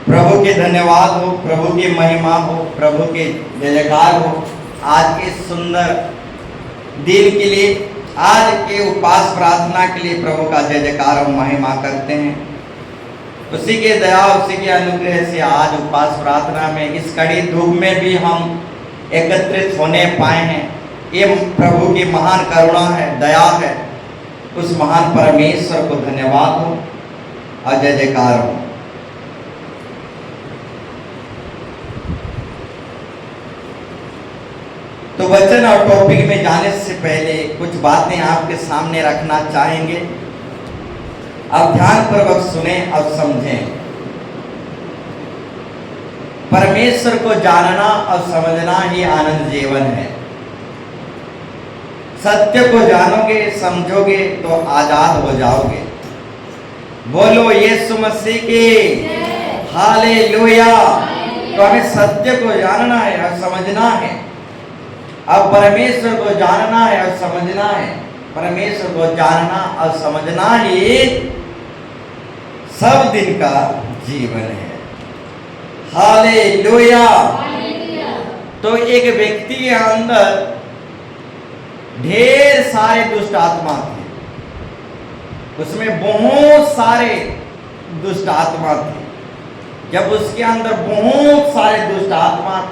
प्रभु के धन्यवाद हो, प्रभु की महिमा हो, प्रभु के जय जयकार हो। आज के सुंदर दिन के लिए, आज के उपवास प्रार्थना के लिए प्रभु का जय जयकार और महिमा करते हैं। उसी के दया, उसी के अनुग्रह से आज उपवास प्रार्थना में इस कड़ी धूप में भी हम एकत्रित होने पाए हैं। ये प्रभु की महान करुणा है, दया है। उस महान परमेश्वर को धन्यवाद हो और जय जयकार हो। तो वचन और टॉपिक में जाने से पहले कुछ बातें आपके सामने रखना चाहेंगे। अब ध्यान पूर्वक सुने और समझें। परमेश्वर को जानना और समझना ही आनंद जीवन है। सत्य को जानोगे, समझोगे तो आजाद हो जाओगे। बोलो यीशु मसीह की हालेलुया। तो हमें सत्य को जानना है और समझना है। अब परमेश्वर को जानना है और समझना है। परमेश्वर को जानना और समझना ही सब दिन का जीवन है। हालेलुया। तो एक व्यक्ति के अंदर ढेर सारे दुष्ट आत्मा थे। उसमें बहुत सारे दुष्ट आत्मा थे। जब उसके अंदर बहुत सारे दुष्ट आत्मा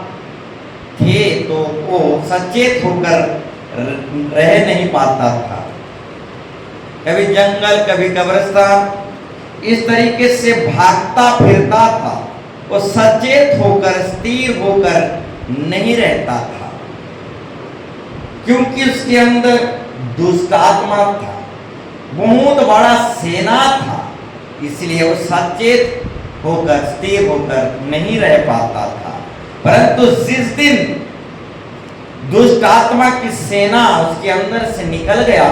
थे तो वो सचेत होकर रह नहीं पाता था। कभी जंगल, कभी कब्रिस्तान, इस तरीके से भागता फिरता था। वो सचेत होकर, स्थिर होकर नहीं रहता था, क्योंकि उसके अंदर दुष्ट आत्मा था, बहुत बड़ा सेना था। इसलिए वो सचेत होकर, स्थिर होकर नहीं रह पाता था। परंतु जिस दिन दुष्ट आत्मा की सेना उसके अंदर से निकल गया,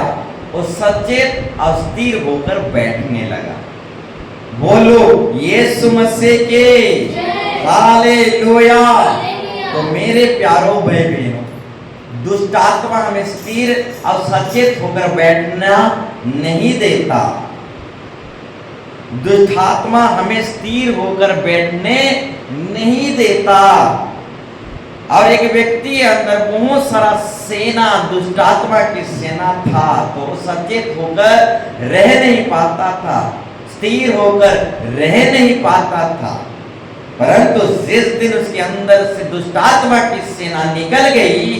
वो सचेत और स्थिर होकर बैठने लगा। बोलो यीशु मसीह के हालेलुया। तो मेरे प्यारों भाई बहनों, दुष्ट आत्मा हमें स्थिर और सचेत होकर बैठना नहीं देता। दुष्ट आत्मा हमें स्थिर होकर बैठने नहीं देता। और एक व्यक्ति के अंदर बहुत सारा सेना, दुष्ट आत्मा की सेना था, तो सचेत होकर रह नहीं पाता था, स्थिर होकर रह नहीं पाता था। परंतु जिस दिन उसके अंदर से दुष्ट आत्मा की सेना निकल गई,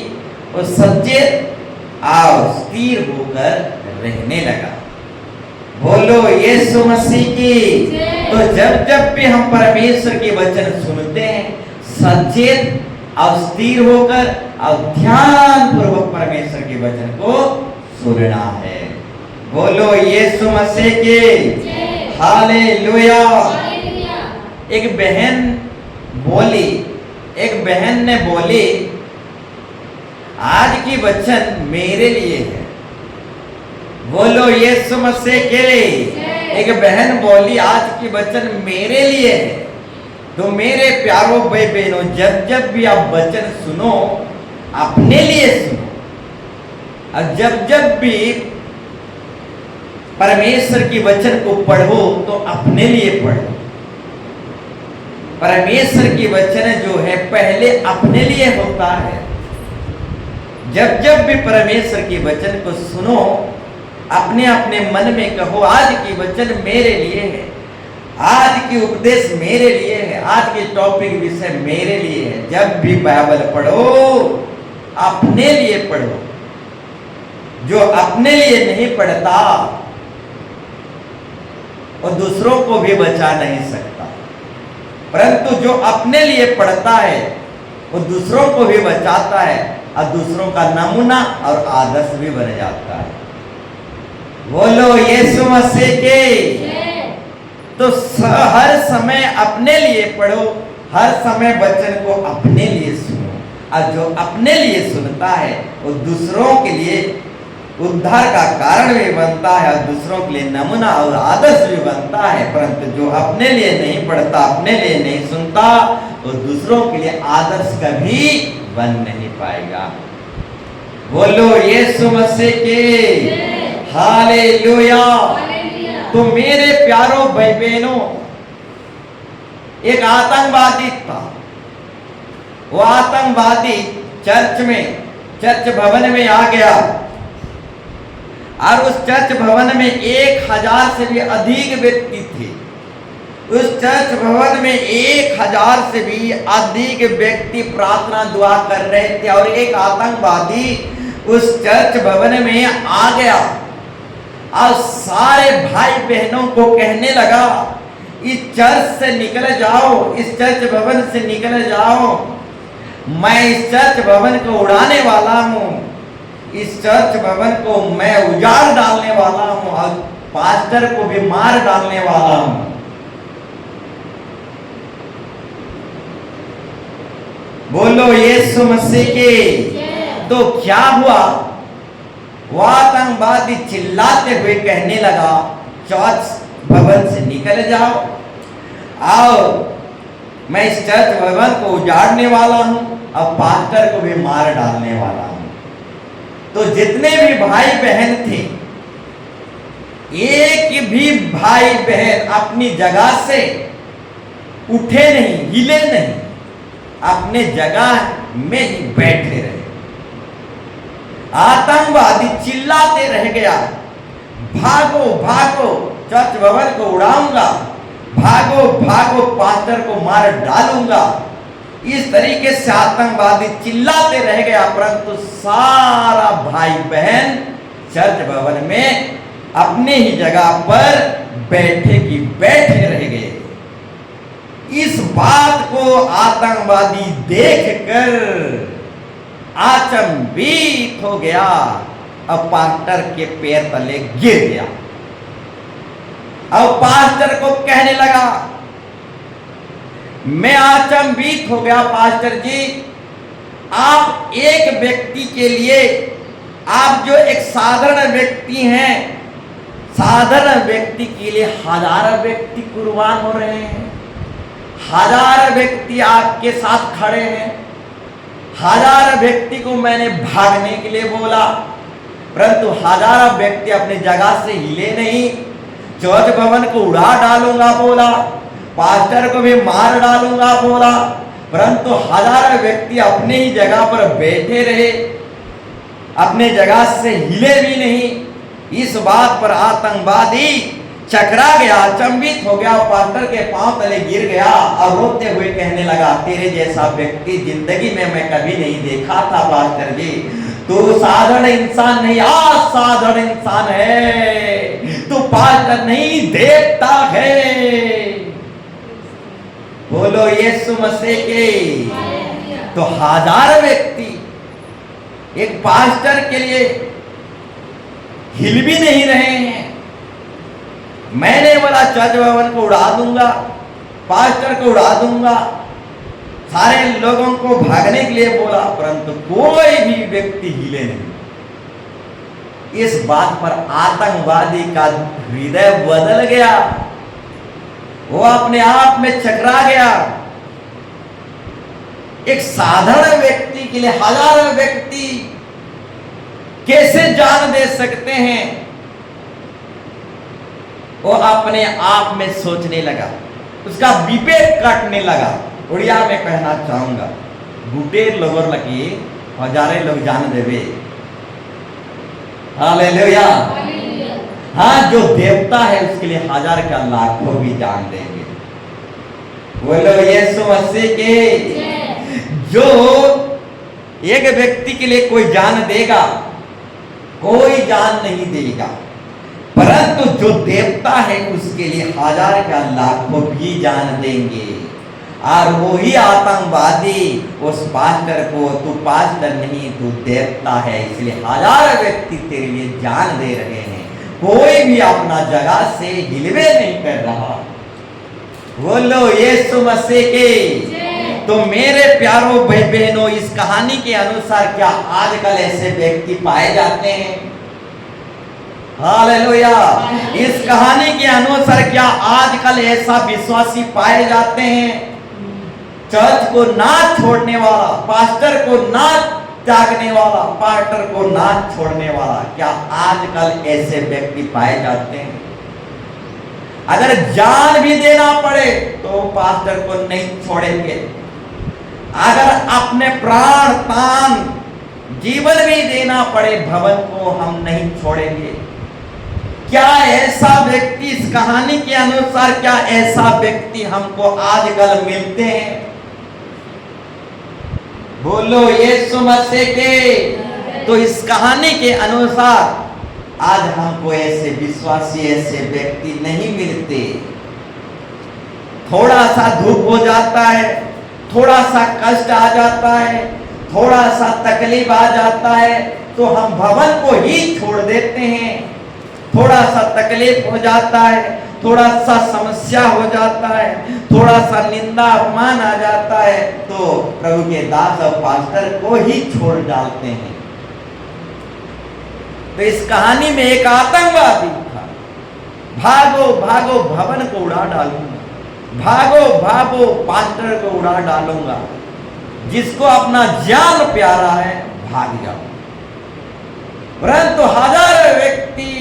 वो सचेत और स्थिर होकर रहने लगा। बोलो यीशु मसीह की। तो जब जब भी हम परमेश्वर के वचन सुनते हैं, सचेत और स्थिर होकर और ध्यान पूर्वक परमेश्वर के वचन को सुनना है। बोलो यीशु मसीह की हालेलुया। एक बहन ने बोली, आज की वचन मेरे लिए है। बोलो यीशु मसीह के। एक बहन बोली, आज की वचन मेरे लिए है। तो मेरे प्यारों भाई बहनों, जब जब भी आप वचन सुनो, अपने लिए सुनो। और जब जब भी परमेश्वर की वचन को पढ़ो तो अपने लिए पढ़ो। परमेश्वर की वचन जो है पहले अपने लिए होता है। जब जब भी परमेश्वर की वचन को सुनो, अपने अपने मन में कहो, आज की वचन मेरे लिए है, आज की उपदेश मेरे लिए है, आज के टॉपिक विषय मेरे लिए है। जब भी बाइबल पढ़ो, अपने लिए पढ़ो। जो अपने लिए नहीं पढ़ता, वो दूसरों को भी बचा नहीं सकता। परंतु जो अपने लिए पढ़ता है, वो दूसरों को भी बचाता है और दूसरों का नमूना और आदर्श भी बन जाता है। बोलो यीशु मसीह के। तो हर समय अपने लिए पढ़ो, हर समय वचन को अपने लिए सुनो। और जो अपने लिए सुनता है, वो दूसरों के लिए उद्धार का कारण भी बनता है और दूसरों के लिए नमूना और आदर्श भी बनता है। परंतु जो अपने लिए नहीं पढ़ता, अपने लिए नहीं सुनता, वो दूसरों के लिए आदर्श कभी बन नहीं पाएगा। बोलो यीशु मसीह के हालेलुया। तो मेरे प्यारों भाई बहनों, एक आतंकवादी था। वो आतंकवादी चर्च भवन में आ गया और उस चर्च भवन में 1000 से भी अधिक व्यक्ति थे। उस चर्च भवन में 1000 से भी अधिक व्यक्ति प्रार्थना दुआ कर रहे थे और एक आतंकवादी उस चर्च भवन में आ गया और सारे भाई बहनों को कहने लगा, इस चर्च से निकल जाओ, इस चर्च भवन से निकल जाओ, मैं इस चर्च भवन को उड़ाने वाला हूं, इस चर्च भवन को मैं उजाड़ डालने वाला हूं और पास्टर को भी मार डालने वाला हूं। बोलो यीशु मसीह के। तो क्या हुआ, वह आतंकवादी चिल्लाते हुए कहने लगा, चर्च भवन से निकल जाओ और मैं इस चर्च भवन को उजाड़ने वाला हूं और पास्टर को भी मार डालने वाला हूं। तो जितने भी भाई बहन थे, एक भी भाई बहन अपनी जगह से उठे नहीं, हिले नहीं, अपने जगह में ही बैठे रहे। आतंकवादी चिल्लाते रह गया, भागो भागो, चर्च भवन को उड़ाऊंगा, भागो भागो, पास्टर को मार डालूंगा। इस तरीके से आतंकवादी चिल्लाते रह गया, परंतु सारा भाई बहन चर्च भवन में अपने ही जगह पर बैठे की बैठे रह गए। इस बात को आतंकवादी देखकर अचंभित हो गया और पास्टर के पैर तले गिर गया और पास्टर को कहने लगा, मैं अचंभित हो गया पास्टर जी, आप एक व्यक्ति के लिए, आप जो एक साधारण व्यक्ति हैं, साधारण व्यक्ति के लिए हजारों व्यक्ति कुर्बान हो रहे हैं, हजारों व्यक्ति आपके साथ खड़े हैं, हजारों व्यक्ति को मैंने भागने के लिए बोला, परंतु हजारों व्यक्ति अपनी जगह से हिले नहीं। चर्च भवन को उड़ा डालूंगा बोला, पास्टर को भी मार डालूंगा बोला, परंतु हजारों व्यक्ति अपने ही जगह पर बैठे रहे, अपने जगह से हिले भी नहीं। इस बात पर आतंकवादी चकरा गया, अचंभित हो गया, पास्टर के पांव तले गिर गया और रोते हुए कहने लगा, तेरे जैसा व्यक्ति जिंदगी में मैं कभी नहीं देखा था पास्टर जी, तू साधारण इंसान नहीं, असाधारण इंसान है, तू पास्टर नहीं देवता है। बोलो यीशु मसीह के। तो हजारों व्यक्ति एक पास्टर के लिए हिल भी नहीं रहे हैं। मैंने बोला चर्च भवन को उड़ा दूंगा, पास्टर को उड़ा दूंगा, सारे लोगों को भागने के लिए बोला, परंतु कोई भी व्यक्ति हिले नहीं। इस बात पर आतंकवादी का हृदय बदल गया, वो अपने आप में चकरा गया। एक साधारण व्यक्ति के लिए हजारों व्यक्ति कैसे जान दे सकते हैं, वो अपने आप में सोचने लगा, उसका विवेक काटने लगा। उड़िया में कहना चाहूंगा, गुटे लोगों लगी हजारे लोग जान देवे। हालेलुया। हाँ, जो देवता है उसके लिए हजार का लाखों भी जान देंगे। बोलो यीशु मसीह के। जो एक व्यक्ति के लिए कोई जान देगा, कोई जान नहीं देगा, परंतु जो देवता है उसके लिए हजार का लाखों भी जान देंगे। और वही आतंकवादी उस पास्टर को, तू पास्टर नहीं तू देवता है, इसलिए हजार व्यक्ति तेरे लिए जान दे रहे हैं, कोई भी अपना जगह से हिलवे नहीं कर रहा। बोलो यीशु मसीह के। तो मेरे प्यारों भाई बहनों, इस कहानी के अनुसार क्या आजकल ऐसे व्यक्ति पाए जाते हैं? हालेलुया। इस कहानी के अनुसार क्या आजकल ऐसा विश्वासी पाए जाते हैं? चर्च को ना छोड़ने वाला, पास्टर को ना त्यागने वाला, पास्टर को ना छोड़ने वाला, क्या आजकल ऐसे व्यक्ति पाए जाते हैं? अगर जान भी देना पड़े तो पास्टर को नहीं छोड़ेंगे। अगर अपने प्राण तान जीवन भी देना पड़े भवन को हम नहीं छोड़ेंगे। क्या ऐसा व्यक्ति इस कहानी के अनुसार, क्या ऐसा व्यक्ति हमको आजकल मिलते हैं? बोलो यीशु मसीह के। तो इस कहानी के अनुसार आज हमको ऐसे विश्वासी, ऐसे व्यक्ति नहीं मिलते। थोड़ा सा दुख हो जाता है, थोड़ा सा कष्ट आ जाता है, थोड़ा सा तकलीफ आ जाता है तो हम भवन को ही छोड़ देते हैं। थोड़ा सा तकलीफ हो जाता है, थोड़ा सा समस्या हो जाता है, थोड़ा सा निंदा अपमान आ जाता है तो प्रभु के दास और पास्टर को ही छोड़ डालते हैं। तो इस कहानी में एक आतंकवादी था, भागो भागो भवन को उड़ा डालूंगा, भागो भागो पास्टर को उड़ा डालूंगा। जिसको अपना जान प्यारा है भाग जाओ। परंतु हजारों व्यक्ति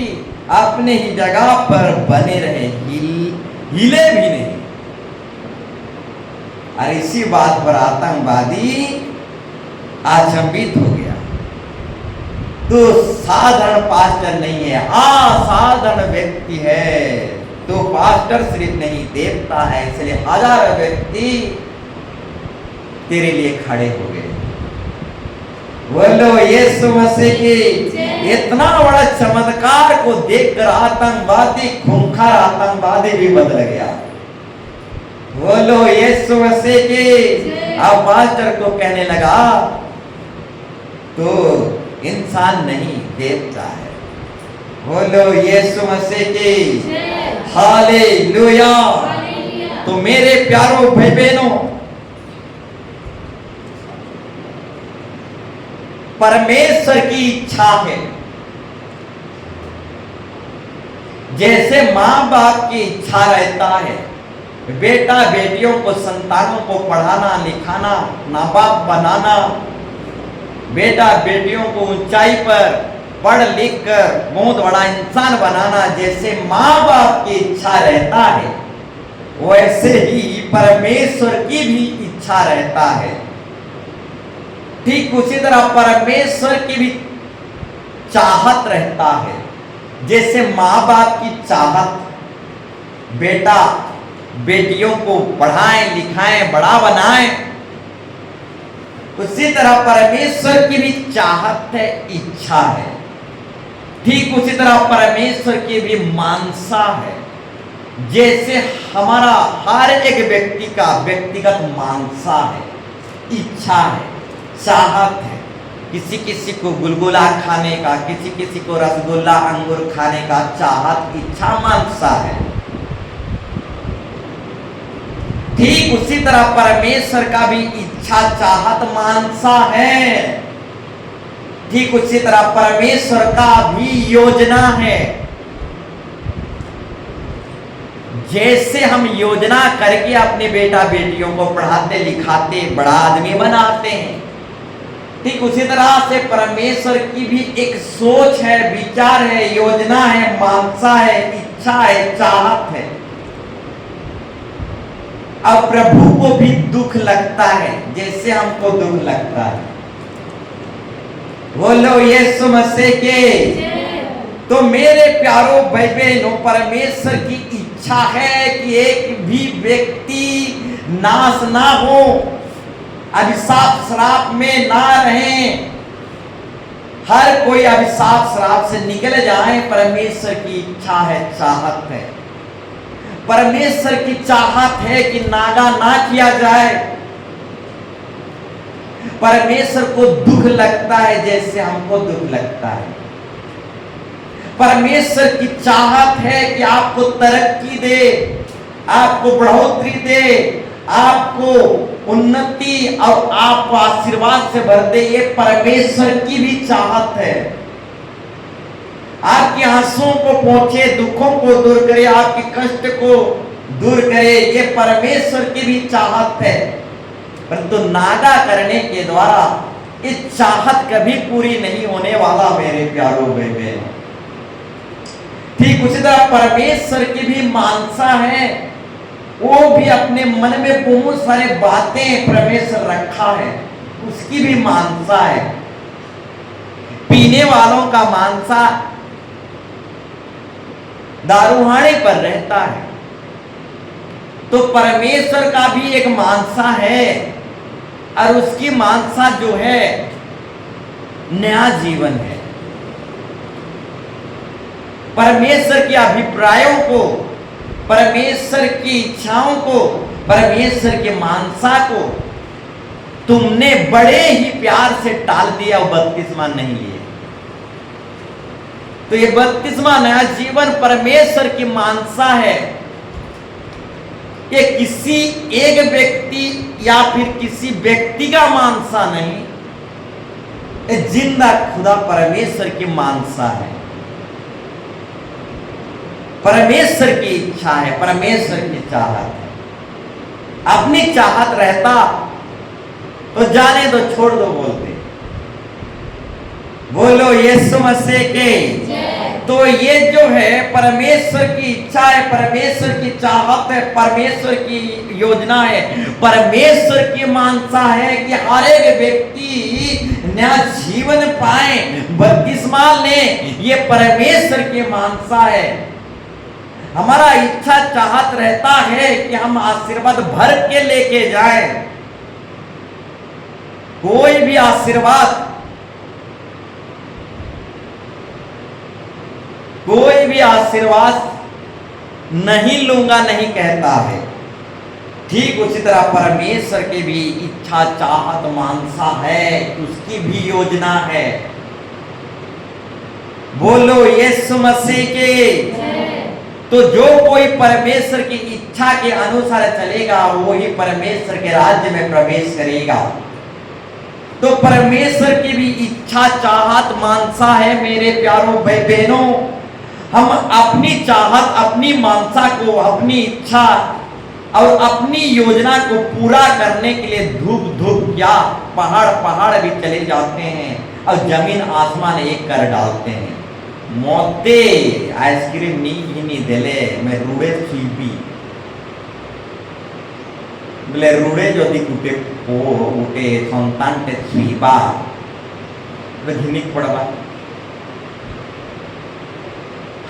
अपने ही जगह पर बने रहे, हिले भी नहीं। और इसी बात पर आतंकवादी अचंभित हो गया। तो साधारण पास्टर नहीं है, असाधारण व्यक्ति है। तो पास्टर सिर्फ नहीं, देवता है। इसलिए हजारों व्यक्ति तेरे लिए खड़े हो गए। बोलो यीशु मसीह की। इतना बड़ा चमत्कार को देखकर आतंकवादी, खूंखार आतंकवादी भी बदल गया। बोलो यीशु मसीह की। अब पास्टर को कहने लगा तो इंसान नहीं, देवता है। बोलो यीशु मसीह की। हालेलुया। तो मेरे प्यारों भाई बहनों, परमेश्वर की इच्छा है। जैसे मां बाप की इच्छा रहता है, बेटा बेटियों को, संतानों को पढ़ाना लिखाना, नाबाप बनाना, बेटा बेटियों को ऊंचाई पर पढ़ लिख कर बहुत बड़ा इंसान बनाना, जैसे मां बाप की इच्छा रहता है वैसे ही परमेश्वर की भी इच्छा रहता है। ठीक उसी तरह परमेश्वर की भी चाहत रहता है। जैसे माँ बाप की चाहत बेटा बेटियों को पढ़ाएं लिखाएं बड़ा बनाएं, उसी तरह परमेश्वर की भी चाहत है, इच्छा है। ठीक उसी तरह परमेश्वर की भी मानसा है। जैसे हमारा हर एक व्यक्ति का व्यक्तिगत मानसा है, इच्छा है, चाहत है। किसी किसी को गुलगुला खाने का, किसी किसी को रसगुल्ला अंगूर खाने का चाहत, इच्छा, मानसा है। ठीक उसी तरह परमेश्वर का भी इच्छा, चाहत, मानसा है। ठीक उसी तरह परमेश्वर का भी योजना है। जैसे हम योजना करके अपने बेटा बेटियों को पढ़ाते लिखाते बड़ा आदमी बनाते हैं, ठीक उसी तरह से परमेश्वर की भी एक सोच है, विचार है, योजना है, मानसा है, इच्छा है, चाहत है। अब प्रभु को भी दुख लगता है जैसे हमको दुख लगता है। बोलो यीशु मसीह के। तो मेरे प्यारों भाई बहनों, परमेश्वर की इच्छा है कि एक भी व्यक्ति नाश ना हो, अभिशाप श्राप में ना रहें, हर कोई अभिशाप श्राप से निकल जाए। परमेश्वर की इच्छा है, चाहत है। परमेश्वर की चाहत है कि नागा ना किया जाए। परमेश्वर को दुख लगता है जैसे हमको दुख लगता है। परमेश्वर की चाहत है कि आपको तरक्की दे, आपको बढ़ोतरी दे, आपको उन्नति और आपको आशीर्वाद से भर दे। ये परमेश्वर की भी चाहत है। आपके आंसुओं को पोंछे, दुखों को दूर करे, आपके कष्ट को दूर करे, ये परमेश्वर की भी चाहत है। परंतु नागा करने के द्वारा इस चाहत कभी पूरी नहीं होने वाला मेरे प्यारों बहनों। ठीक उसी तरह परमेश्वर की भी मानसा है, वो भी अपने मन में बहुत सारे बातें परमेश्वर रखा है, उसकी भी मानसा है। पीने वालों का मानसा दारूहाने पर रहता है, तो परमेश्वर का भी एक मानसा है, और उसकी मानसा जो है नया जीवन है। परमेश्वर के अभिप्रायों को, परमेश्वर की इच्छाओं को, परमेश्वर के मानसा को तुमने बड़े ही प्यार से टाल दिया और बपतिस्मा नहीं लिए। तो ये बपतिस्मा नया जीवन परमेश्वर की मानसा है। ये किसी एक व्यक्ति या फिर किसी व्यक्ति का मानसा नहीं, ये जिंदा खुदा परमेश्वर की मानसा है, परमेश्वर की इच्छा है, परमेश्वर की चाहत है। अपनी चाहत रहता तो जाने दो, छोड़ दो बोलते। बोलो यीशु मसीह के। तो ये जो है परमेश्वर की इच्छा है, परमेश्वर की चाहत है, परमेश्वर की योजना है, परमेश्वर की मानसा है कि हर एक व्यक्ति नया जीवन पाए। बपतिस्मा ले, ये परमेश्वर की मानसा है। हमारा इच्छा चाहत रहता है कि हम आशीर्वाद भर के लेके जाए। कोई भी आशीर्वाद, कोई भी आशीर्वाद नहीं लूंगा नहीं कहता है। ठीक उसी तरह परमेश्वर की भी इच्छा चाहत मानसा है, उसकी भी योजना है। बोलो यीशु मसीह के। तो जो कोई परमेश्वर की इच्छा के अनुसार चलेगा, वो ही परमेश्वर के राज्य में प्रवेश करेगा। तो परमेश्वर की भी इच्छा चाहत मानसा है मेरे प्यारों भाई बहनों। हम अपनी चाहत, अपनी मानसा को, अपनी इच्छा और अपनी योजना को पूरा करने के लिए धूप धूप या पहाड़ पहाड़ भी चले जाते हैं और जमीन आसमान एक कर डालते हैं। मोते आइसक्रीम नहीं देले मैं रूड़े छीपी बोले रूड़े जो दी कुटे को उटे संतान ते छीबा बोले घिनिक पड़वा।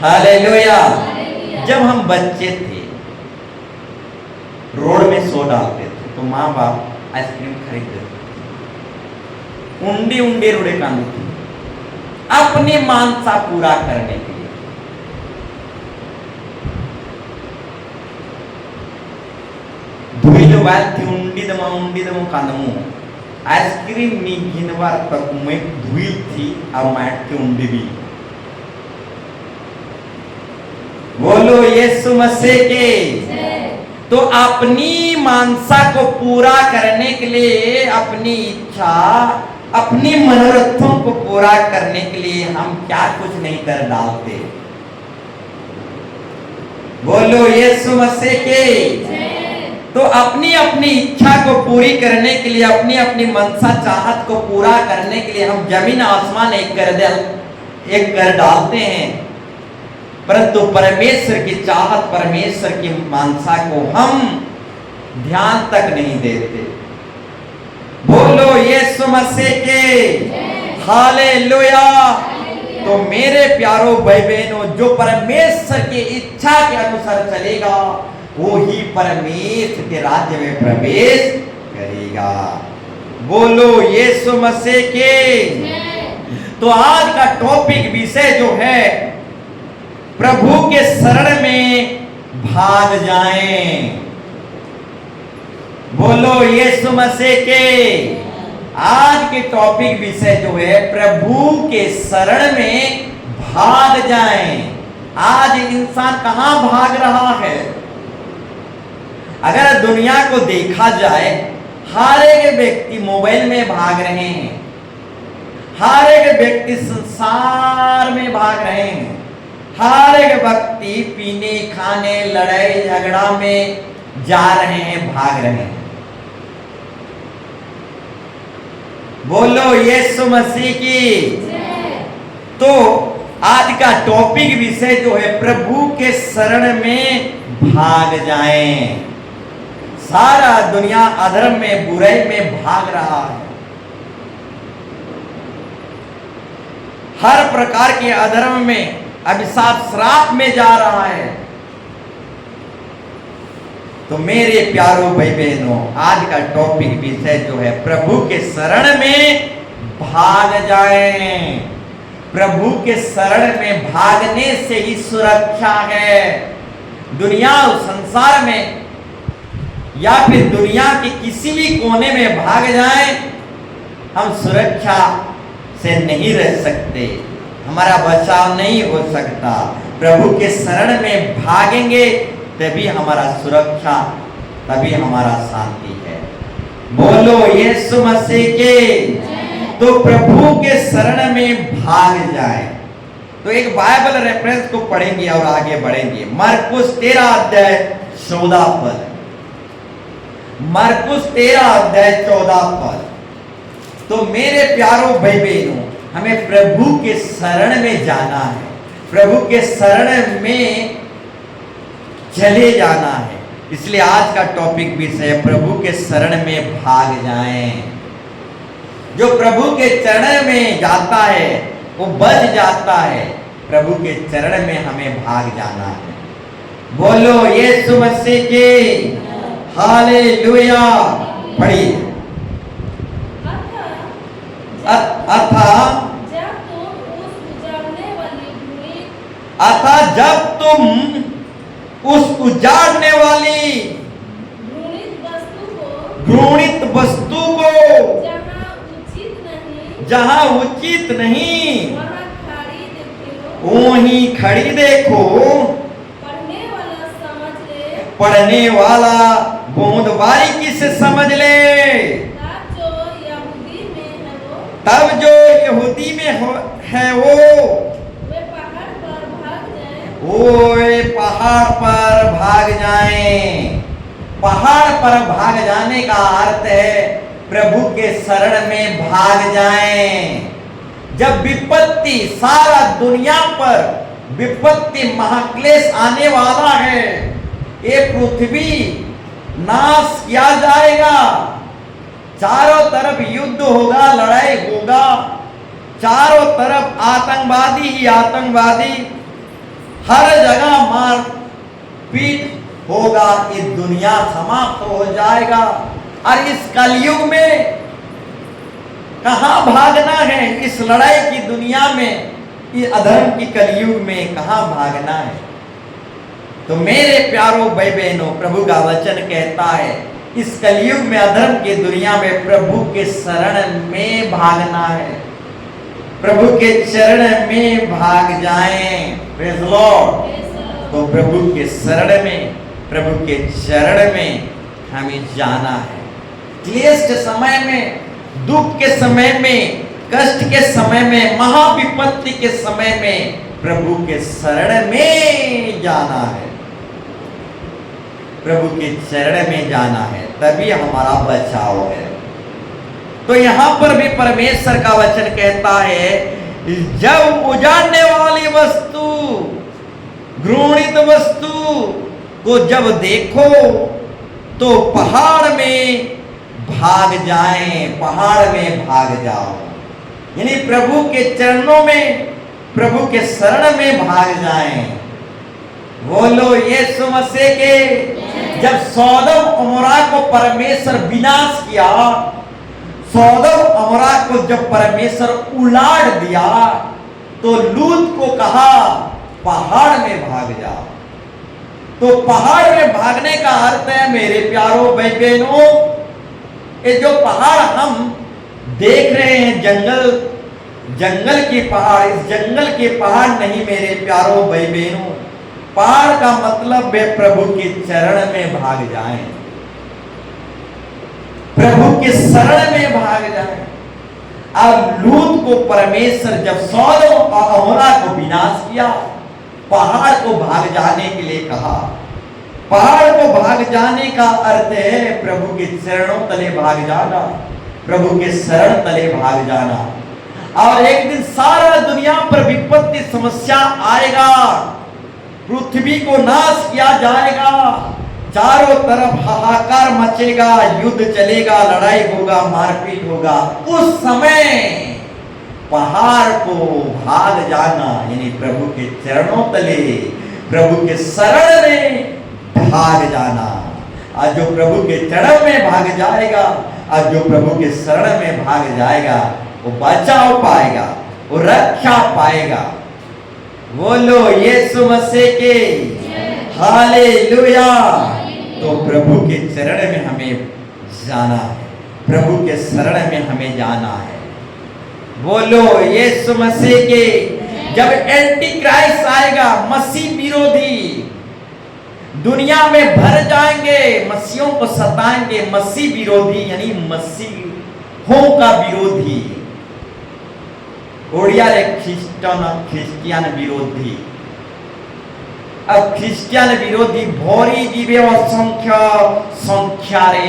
हालेलुया। जब हम बच्चे थे रोड में सो डालते थे तो माँ बाप आइसक्रीम खरीद देते थे, उंडी उंडी रूड़े कांदी थी अपनी मानसा पूरा करने के लिए। धुईलो बाल थी उंडी दमो कांदमु आइसक्रीम नी घिनवार तक मैं धुई थी और मैट की उंडी भी। बोलो यीशु मसीह के। तो अपनी मानसा को पूरा करने के लिए, अपनी इच्छा, अपनी मनोरथों को पूरा करने के लिए हम क्या कुछ नहीं कर डालते। बोलो यीशु मसीह के। तो अपनी अपनी इच्छा को पूरी करने के लिए, अपनी अपनी मनसा चाहत को पूरा करने के लिए हम जमीन आसमान एक कर डालते हैं, परंतु परमेश्वर की चाहत, परमेश्वर की मानसा को हम ध्यान तक नहीं देते। बोलो यीशु मसीह के। हालेलुया। तो मेरे प्यारों भाई बहनों, जो परमेश्वर की इच्छा के अनुसार चलेगा वो ही परमेश्वर के राज्य में प्रवेश करेगा। बोलो यीशु मसीह के। तो आज का टॉपिक विषय जो है, प्रभु के शरण में भाग जाएं। बोलो यीशु मसीह के। आज के टॉपिक विषय जो है, प्रभु के शरण में भाग जाएं। आज इंसान कहां भाग रहा है? अगर दुनिया को देखा जाए, हर एक व्यक्ति मोबाइल में भाग रहे हैं, हर एक व्यक्ति संसार में भाग रहे हैं, हर एक व्यक्ति पीने खाने लड़ाई झगड़ा में जा रहे हैं, भाग रहे हैं। बोलो यीशु मसीह की। तो आज का टॉपिक विषय जो है प्रभु के शरण में भाग जाएं। सारा दुनिया अधर्म में, बुराई में भाग रहा है। हर प्रकार के अधर्म में, अभिशाप, श्राप में जा रहा है। तो मेरे प्यारो भाई बहनों, आज का टॉपिक विषय जो है प्रभु के शरण में भाग जाएं। प्रभु के शरण में भागने से ही सुरक्षा है। दुनिया और संसार में या फिर दुनिया के किसी भी कोने में भाग जाएं, हम सुरक्षा से नहीं रह सकते, हमारा बचाव नहीं हो सकता। प्रभु के शरण में भागेंगे तभी हमारा सुरक्षा, तभी हमारा शांति है। बोलो यीशु मसीह के। तो प्रभु के शरण में भाग जाए। तो एक बाइबल रेफरेंस को पढ़ेंगे और आगे बढ़ेंगे। मरकुस 13 अध्याय 14 पद। मरकुस 13 अध्याय 14 पद। तो मेरे प्यारो भाई बहनों, हमें प्रभु के शरण में जाना है, प्रभु के शरण में चले जाना है। इसलिए आज का टॉपिक विषय प्रभु के शरण में भाग जाएं। जो प्रभु के चरण में जाता है वो बच जाता है। प्रभु के चरण में हमें भाग जाना है। बोलो यीशु मसीह के हालेलुया। पढ़िए। अतः जब तुम उस उजाड़ने वाली घृणित वस्तु को जहां उचित नहीं वहीं खड़ी देखो, पढ़ने वाला बूंद बारीकी से समझ ले। तब जो यहूदी में है वो पहाड़ पर भाग जाएं। पहाड़ पर भाग जाने का अर्थ है प्रभु के शरण में भाग जाएं। जब विपत्ति, सारा दुनिया पर विपत्ति, महाक्लेश आने वाला है, ये पृथ्वी नाश किया जाएगा, चारों तरफ युद्ध होगा, लड़ाई होगा, चारों तरफ आतंकवादी ही आतंकवादी, हर जगह मार पीट होगा, ये दुनिया समाप्त हो जाएगा। और इस कलयुग में कहां भागना है? इस लड़ाई की दुनिया में, इस अधर्म की कलयुग में कहां भागना है? तो मेरे प्यारो भाई बहनों, प्रभु का वचन कहता है इस कलयुग में, अधर्म की दुनिया में प्रभु के शरण में भागना है। प्रभु के चरण में भाग जाएं। Praise the Lord. तो प्रभु के शरण में, प्रभु के चरण में हमें जाना है। क्लेश के समय में, दुख के समय में, कष्ट के समय में, महाविपत्ति के समय में प्रभु के शरण में जाना है। प्रभु के चरण में जाना है, तभी हमारा बचाव है। तो यहां पर भी परमेश्वर का वचन कहता है, जब उजाड़ने वाली वस्तु, घृणित वस्तु को जब देखो तो पहाड़ में भाग जाएं। पहाड़ में भाग जाओ, यानी प्रभु के चरणों में, प्रभु के शरण में भाग जाएं। बोलो यीशु मसीह के। जब सौदम अमोरा को परमेश्वर विनाश किया, सौदम अमोरा को जब परमेश्वर उलाड़ दिया, तो लूत को कहा पहाड़ में भाग जाओ। तो पहाड़ में भागने का अर्थ है मेरे प्यारो भाई बहनों, ये जो पहाड़ हम देख रहे हैं, जंगल के पहाड़, इस जंगल के पहाड़ नहीं मेरे प्यारो भाई बहनों। पहाड़ का मतलब है प्रभु के चरण में भाग जाएं, प्रभु के शरण में भाग जाएं। अब लूत को परमेश्वर जब सौदम और अमोरा को विनाश किया, पहाड़ को भाग जाने के लिए कहा। पहाड़ को भाग जाने का अर्थ है प्रभु के चरणों तले भाग जाना, प्रभु के शरण तले भाग जाना। और एक दिन सारा दुनिया पर विपत्ति समस्या आएगा, पृथ्वी को नाश किया जाएगा, चारों तरफ हाहाकार मचेगा, युद्ध चलेगा, लड़ाई होगा, मारपीट होगा। उस समय पहाड़ को भाग जाना, यानी प्रभु के चरणों तले, प्रभु के शरण में भाग जाना। और जो प्रभु के चरण में भाग जाएगा और जो प्रभु के शरण में भाग जाएगा वो बचाव पाएगा, वो रक्षा पाएगा। बोलो यीशु मसीह के हालेलुया। तो प्रभु के चरण में हमें जाना है, प्रभु के शरण में हमें जाना है। बोलो यीशु मसीह के। जब एंटी क्राइस्ट आएगा, मसीह विरोधी दुनिया में भर जाएंगे, मसीहों को सताएंगे। मसीह विरोधी यानी मसीहों का विरोधी, ओडिया रे ख्रिस्टियन विरोधी। अब ख्रिस्टियन विरोधी भोरी जीवे असंख्य संख्या रे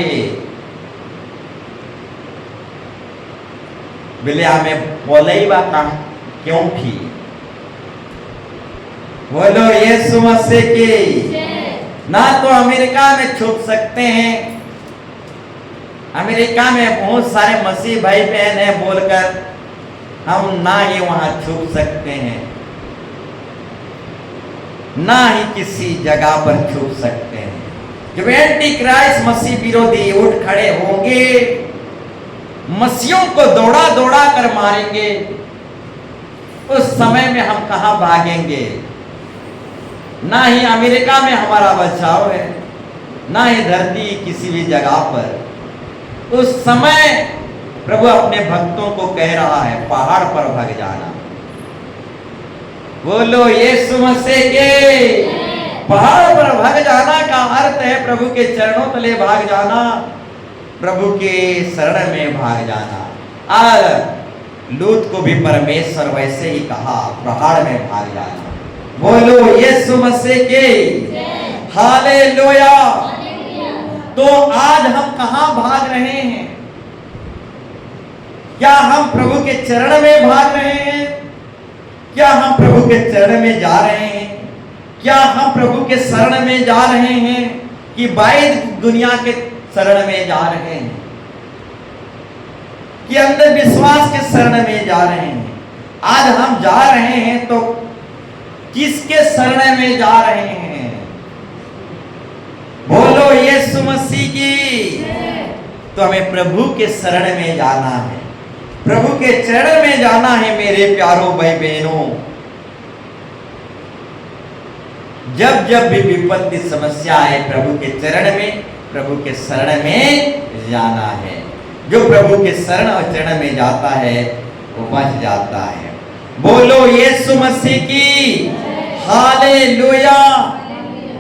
बोले हमें बोलेबा का क्यों थी। बोलो यीशु मसीह के। ना तो अमेरिका में छुप सकते हैं, अमेरिका में बहुत सारे मसीह भाई बहन हैं बोलकर हम ना ही वहां छुप सकते हैं, ना ही किसी जगह पर छुप सकते हैं। जब एंटी क्राइस्ट मसीह विरोधी उठ खड़े होंगे, मसीहों को दौड़ा दौड़ा कर मारेंगे, उस समय में हम कहां भागेंगे। ना ही अमेरिका में हमारा बचाव है, ना ही धरती किसी भी जगह पर। उस समय प्रभु अपने भक्तों को कह रहा है पहाड़ पर भाग जाना। बोलो यीशु मसीह के। पहाड़ पर भाग जाना का अर्थ है प्रभु के चरणों तले भाग जाना, प्रभु के शरण में भाग जाना। और लूत को भी परमेश्वर वैसे ही कहा पहाड़ में भाग जाना। बोलो यीशु मसीह के हालेलुया। तो आज हम कहां भाग रहे हैं? क्या हम प्रभु के चरण में भाग रहे हैं? क्या हम प्रभु के चरण में जा रहे हैं? क्या हम प्रभु के शरण में जा रहे हैं कि बाहर दुनिया के शरण में जा रहे हैं, कि अंधविश्वास के शरण में जा रहे हैं? आज हम जा रहे हैं तो किसके शरण में जा रहे हैं? बोलो यीशु मसीह की। तो हमें प्रभु के शरण में जाना है, प्रभु के चरण में जाना है। मेरे प्यारों भाई बहनों, जब जब भी विपत्ति समस्या आए, प्रभु के चरण में, प्रभु के शरण में जाना है। जो प्रभु के शरण और चरण में जाता है वो बच जाता है। बोलो यीशु मसीह की हालेलुया।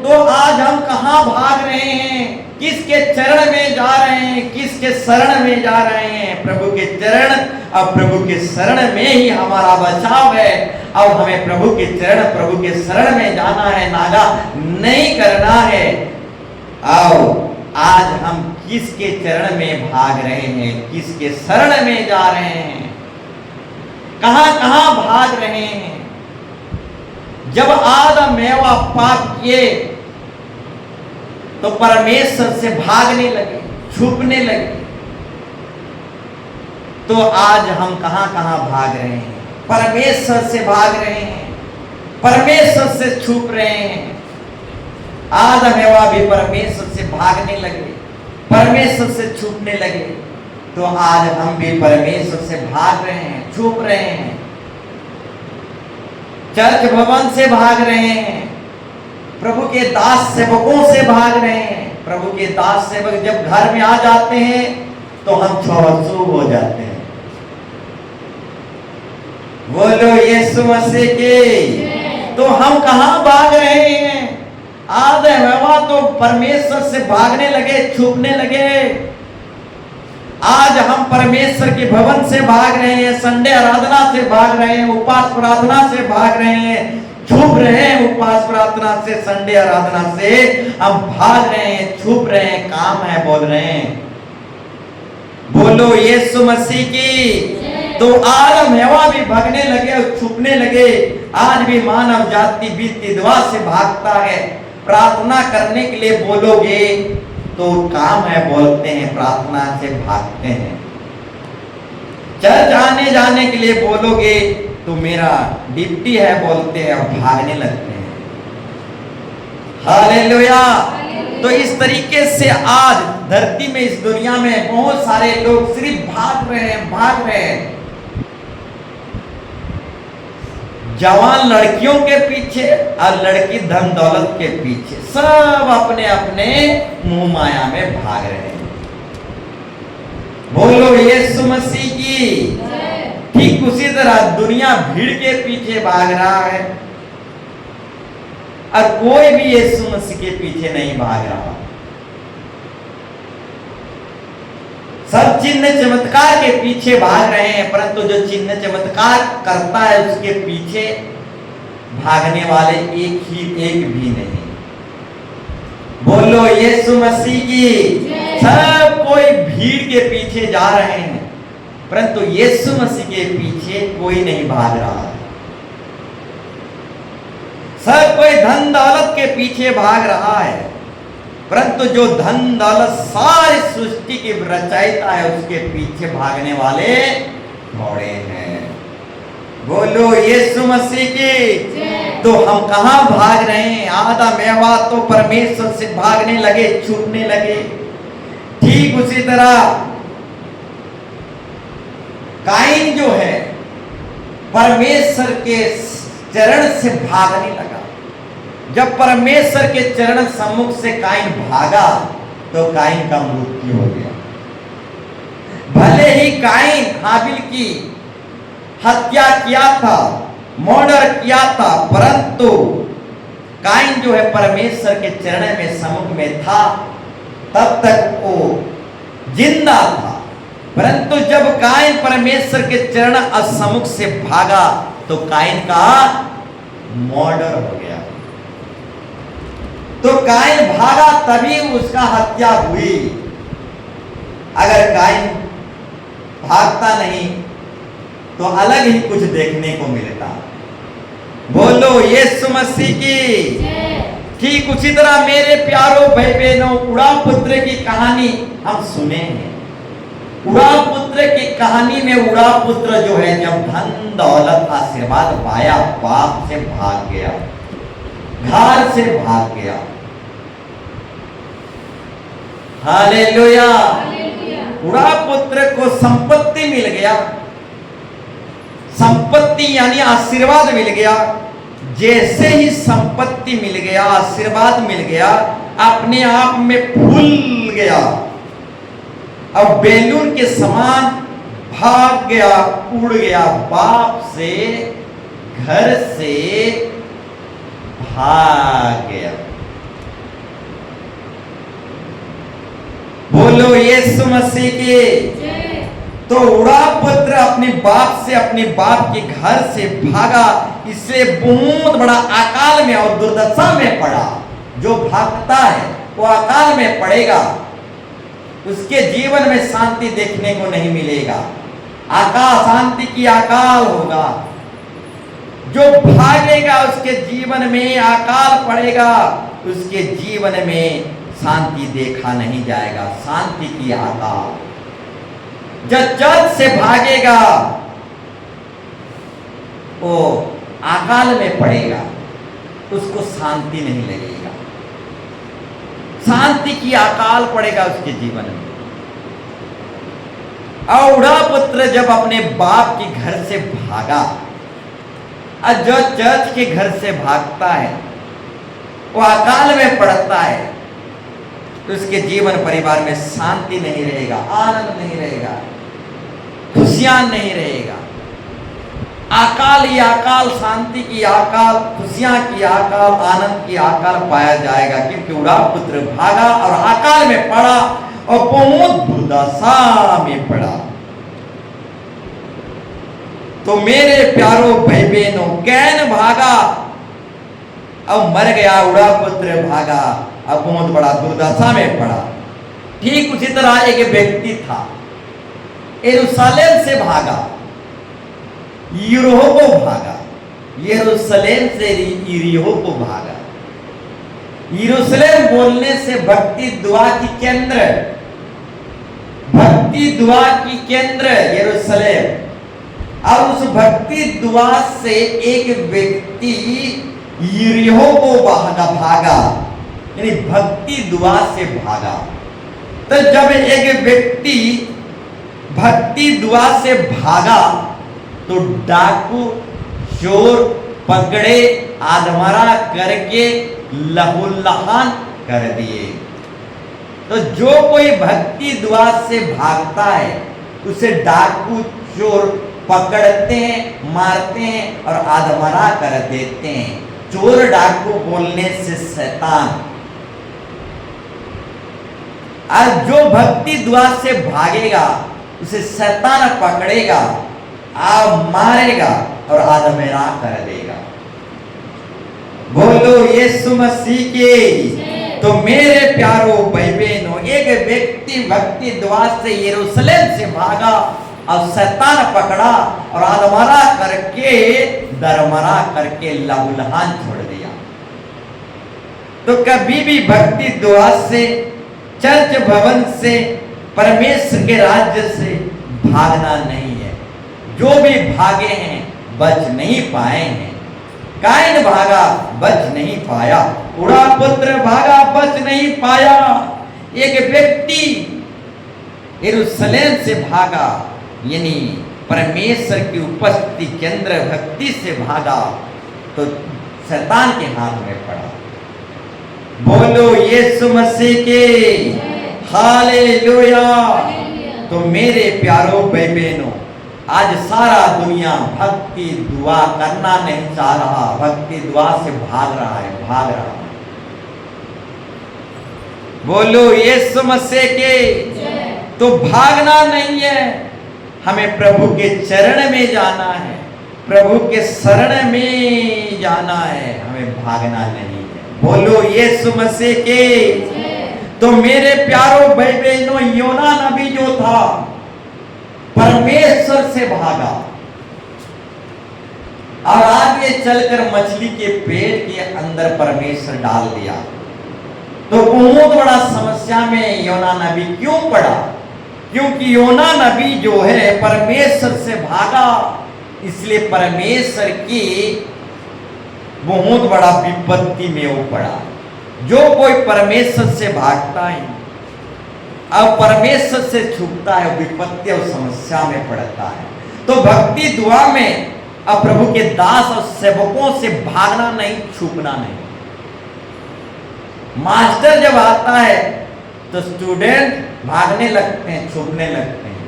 तो आज हम कहां भाग रहे हैं? किसके चरण में जा रहे हैं? किसके शरण में जा रहे हैं? प्रभु के चरण और प्रभु के शरण में ही हमारा बचाव है। अब हमें प्रभु के चरण, प्रभु के शरण में जाना है, नागा नहीं करना है। और आज हम किसके चरण में भाग रहे हैं? किसके शरण में जा रहे हैं? कहां कहां भाग रहे हैं? जब आदम एवा पाप किए तो परमेश्वर से भागने लगे, छुपने लगे। तो आज हम कहां कहां भाग रहे हैं? परमेश्वर से भाग रहे हैं, परमेश्वर से छुप रहे हैं। आदम एवा भी परमेश्वर से भागने लगे, परमेश्वर से छुपने लगे। तो आज हम भी परमेश्वर से भाग रहे हैं, छुप रहे हैं, चर्च भवन से भाग रहे हैं, प्रभु के दास सेवकों से भाग रहे हैं। प्रभु के दास सेवक जब घर में आ जाते हैं तो हम छुप हो जाते हैं। बोलो यीशु मसीह के। तो हम कहां भाग रहे हैं? आदम हवा तो परमेश्वर से भागने लगे, छुपने लगे। आज हम परमेश्वर के भवन से भाग रहे हैं, संडे आराधना से भाग रहे हैं, उपवास प्रार्थना से भाग रहे हैं, छुप रहे हैं। उपवास प्रार्थना से, संडे आराधना से हम भाग रहे हैं, छुप रहे हैं, काम है बोल रहे हैं। बोलो यीशु मसीह की तो आदम हवा भी भागने लगे और छुपने लगे। आज भी मानव जाति विधवा से भागता है। प्रार्थना करने के लिए बोलोगे तो काम है, बोलते हैं, प्रार्थना से भागते हैं। चर्च आने जाने के लिए बोलोगे तो मेरा ड्यूटी है, बोलते हैं और भागने लगते हैं। हालेलुया। तो इस तरीके से आज धरती में, इस दुनिया में बहुत सारे लोग सिर्फ भाग रहे हैं। जवान लड़कियों के पीछे और लड़की धन दौलत के पीछे, सब अपने अपने मुंह माया में भाग रहे हैं। बोलो यीशु मसीह की। ठीक उसी तरह दुनिया भीड़ के पीछे भाग रहा है और कोई भी यीशु मसीह के पीछे नहीं भाग रहा। सब चिन्ह चमत्कार के पीछे भाग रहे हैं, परंतु जो चिन्ह चमत्कार करता है उसके पीछे भागने वाले एक भी नहीं। बोलो यीशु मसीह की। सब कोई भीड़ के पीछे जा रहे हैं, परंतु यीशु मसीह के पीछे कोई नहीं भाग रहा है। सब कोई धन दौलत के पीछे भाग रहा है, परंतु जो धन दौलत सारी सृष्टि की रचयिता है उसके पीछे भागने वाले घोड़े हैं। बोलो यीशु मसीह की। तो हम कहां भाग रहे हैं? आदम हवा तो परमेश्वर से भागने लगे, छूटने लगे। ठीक उसी तरह काइन जो है परमेश्वर के चरण से भागने लगा। जब परमेश्वर के चरण सम्मुख से काइन भागा तो काइन का मृत्यु हो गया। भले ही काइन हाबिल की हत्या किया था, मर्डर किया था, परंतु काइन जो है परमेश्वर के चरण में सम्मुख में था, तब तक वो जिंदा था। परंतु जब काइन परमेश्वर के चरण सम्मुख से भागा तो काइन का मर्डर हो गया। तो काइन भागा तभी उसका हत्या हुई। अगर काइन भागता नहीं तो अलग ही कुछ देखने को मिलता। बोलो यीशु मसीह की। ठीक उसी तरह मेरे प्यारों भाई बहनों, उड़ा पुत्र की कहानी हम सुने हैं। उड़ा पुत्र की कहानी में उड़ा पुत्र जो है जब धन दौलत आशीर्वाद पाया, बाप से भाग गया, घर से भाग गया। हालेलुया। उड़ा पुत्र को संपत्ति मिल गया, संपत्ति यानी आशीर्वाद मिल गया। जैसे ही संपत्ति मिल गया, आशीर्वाद मिल गया, अपने आप में फूल गया और बैलून के समान भाग गया, उड़ गया, बाप से, घर से भाग गया। बोलो यीशु मसीह की। तो उड़ा पुत्र अपने बाप से, अपने बाप के घर से भागा, इससे बहुत बड़ा अकाल में और दुर्दशा में पड़ा। जो भागता है वो अकाल में पड़ेगा, उसके जीवन में शांति देखने को नहीं मिलेगा। अकाल, शांति की अकाल होगा। जो भागेगा उसके जीवन में अकाल पड़ेगा, उसके जीवन में शांति देखा नहीं जाएगा। शांति की अकाल। जब चर्च से भागेगा वो अकाल में पड़ेगा, उसको शांति नहीं लगेगा। शांति की अकाल पड़ेगा उसके जीवन में। और उड़ा पुत्र जब अपने बाप के घर से भागा, और जो चर्च के घर से भागता है वो अकाल में पड़ता है, तो उसके जीवन परिवार में शांति नहीं रहेगा, आनंद नहीं रहेगा, खुशियां नहीं रहेगा। अकाल ही अकाल, शांति की अकाल, खुशियां की अकाल, आनंद की अकाल पाया जाएगा, क्योंकि उड़ा पुत्र भागा और अकाल में पड़ा और बहुत दुर्दशा में पड़ा। तो मेरे प्यारों भाई बहनों, कैन भागा और मर गया, उड़ा पुत्र भागा अब बहुत बड़ा दुर्दशा में पड़ा। ठीक उसी तरह एक व्यक्ति था, यरूशलेम से भागा, यरीहो को भागा, यरूशलेम से यरीहो को भागा। यरूशलेम बोलने से भक्ति दुआ की केंद्र, भक्ति दुआ की केंद्र यरूशलेम। और उस भक्ति दुआ से एक व्यक्ति यरीहो को भागा, यानी भक्ति दुआ से भागा। तो जब एक व्यक्ति भक्ति दुआ से भागा तो डाकू चोर पकड़े, आधमरा करके लहूलुहान कर दिए। तो जो कोई भक्ति दुआ से भागता है उसे डाकू चोर पकड़ते हैं, मारते हैं और आधमरा कर देते हैं। चोर डाकू बोलने से शैतान। और जो भक्ति दुआ से भागेगा उसे शैतान पकड़ेगा, मारेगा और आधमरा कर देगा। बोलो यीशु मसीह के। तो मेरे प्यारो भाई बहनों, एक व्यक्ति भक्ति दुआ से यरूशलेम से भागा और शैतान पकड़ा और आधमरा करके दरमरा करके लहूलुहान छोड़ दिया। तो कभी भी भक्ति दुआ से, चर्च भवन से, परमेश्वर के राज्य से भागना नहीं है। जो भी भागे हैं बच नहीं पाए हैं। काइन भागा बच नहीं पाया, उड़ा पुत्र भागा बच नहीं पाया। एक व्यक्ति यरूशलेम से भागा, यानी परमेश्वर की उपस्थिति केंद्र भक्ति से भागा तो शैतान के हाथ में पड़ा। बोलो यीशु मसीह के हालेलुया। तो मेरे प्यारो भाई बहनों, आज सारा दुनिया भक्ति दुआ करना नहीं चाह रहा, भक्ति दुआ से भाग रहा है, भाग रहा है। बोलो यीशु मसीह के। तो भागना नहीं है, हमें प्रभु के चरण में जाना है, प्रभु के शरण में जाना है, हमें भागना नहीं है। बोलो यीशु मसीह के। तो मेरे प्यारो भाई बहनों, योना नबी जो था परमेश्वर से भागा और आगे चलकर मछली के पेट के अंदर परमेश्वर डाल दिया। तो बहुत बड़ा समस्या में योना नबी क्यों पड़ा? क्योंकि योना नबी जो है परमेश्वर से भागा, इसलिए परमेश्वर की बहुत बड़ा विपत्ति में वो पड़ा। जो कोई परमेश्वर से भागता है अब परमेश्वर से छूटता है, विपत्ति और समस्या में पड़ता है। तो भक्ति दुआ में अब प्रभु के दास और सेवकों से भागना नहीं, छूटना नहीं। मास्टर जब आता है तो स्टूडेंट भागने लगते हैं, छूटने लगते हैं।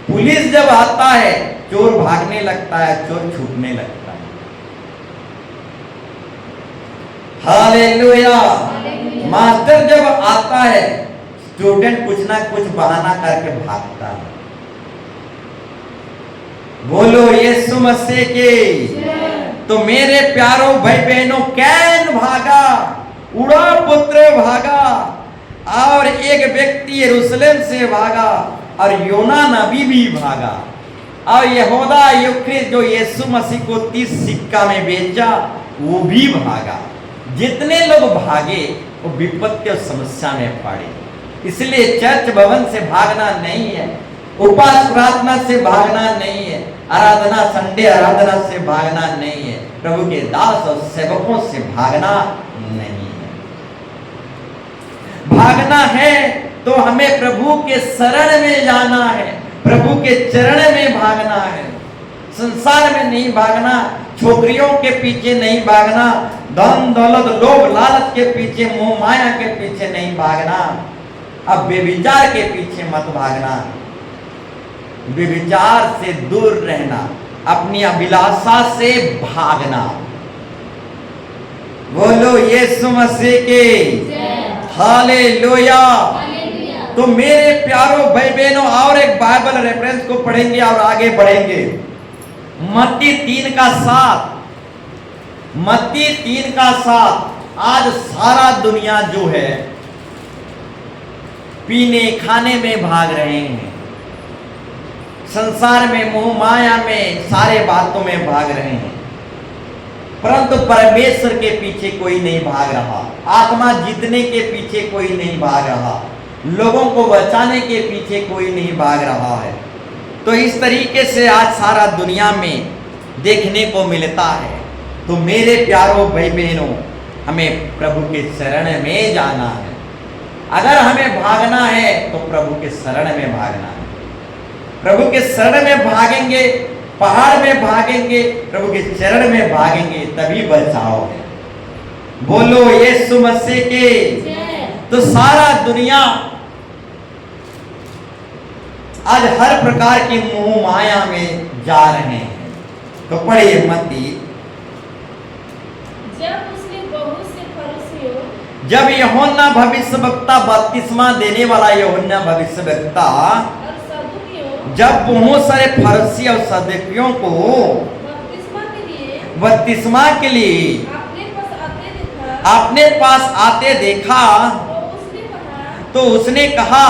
पुलिस जब आता है चोर भागने लगता है, चोर छूटने लगता है। हालेलुया। मास्टर जब आता है स्टूडेंट कुछ ना कुछ बहाना करके भागता है। बोलो यीशु मसीह के। तो मेरे प्यारो भाई बहनों, कैन भागा, उड़ा पुत्र भागा और एक व्यक्ति यरूशलेम से भागा और योना नबी भी भागा और यहूदा यूक्रिस जो यीशु मसीह को 30 सिक्का में बेचा वो भी भागा। जितने लोग भागे वो विपत्ति और समस्या में पड़े। इसलिए चर्च भवन से भागना नहीं है, उपास प्रार्थना से भागना नहीं है, आराधना संडे आराधना से भागना नहीं है, प्रभु के दास और सेवकों से भागना नहीं है। भागना है तो हमें प्रभु के शरण में जाना है, प्रभु के चरण में भागना है। संसार में नहीं भागना, छोकरियों के पीछे नहीं भागना, धन दौलत लोभ लालच के पीछे, मोह माया के पीछे नहीं भागना। अब व्यभिचार के पीछे मत भागना, व्यभिचार से दूर रहना, अपनी अभिलाषा से भागना। बोलो यीशु मसीह के हालेलुया। तो मेरे प्यारो भाई बहनों, और एक बाइबल रेफरेंस को पढ़ेंगे और आगे बढ़ेंगे। मत्ती 3:7, मत्ती 3:7। आज सारा दुनिया जो है पीने खाने में भाग रहे हैं, संसार में, मोह माया में, सारे बातों में भाग रहे हैं, परंतु परमेश्वर के पीछे कोई नहीं भाग रहा। आत्मा जीतने के पीछे कोई नहीं भाग रहा, लोगों को बचाने के पीछे कोई नहीं भाग रहा है। तो इस तरीके से आज सारा दुनिया में देखने को मिलता है। तो मेरे प्यारों भाई बहनों, हमें प्रभु के शरण में जाना है। अगर हमें भागना है तो प्रभु के शरण में भागना है। प्रभु के शरण में भागेंगे, पहाड़ में भागेंगे, प्रभु के चरण में भागेंगे, तभी बचाओ है। बोलो यीशु मसीह के। तो सारा दुनिया आज हर प्रकार की मोह माया में जा रहे हैं। तो पढ़िए मत्ती, जब यूहन्ना भविष्यवक्ता बपतिस्मा देने वाला यूहन्ना भविष्यवक्ता जब बहुत सारे फरीसी और सदूकियों को बपतिस्मा के लिए अपने पास आते देखा, तो उसने कहा,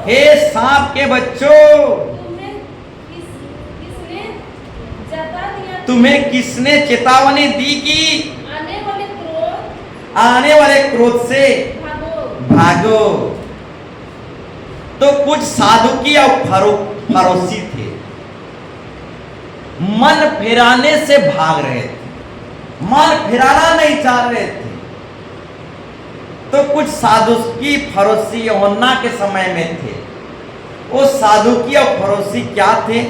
हे सांप के बच्चों, तुम्हें किसने चेतावनी दी कि आने वाले क्रोध से भागो। तो कुछ साधुकी और फरोसी थे, मन फिराने से भाग रहे थे, मन फिराना नहीं चाह रहे थे। तो कुछ साधुकी फरोसी यूहन्ना के समय में थे। वो साधुकी और फरोसी क्या थे?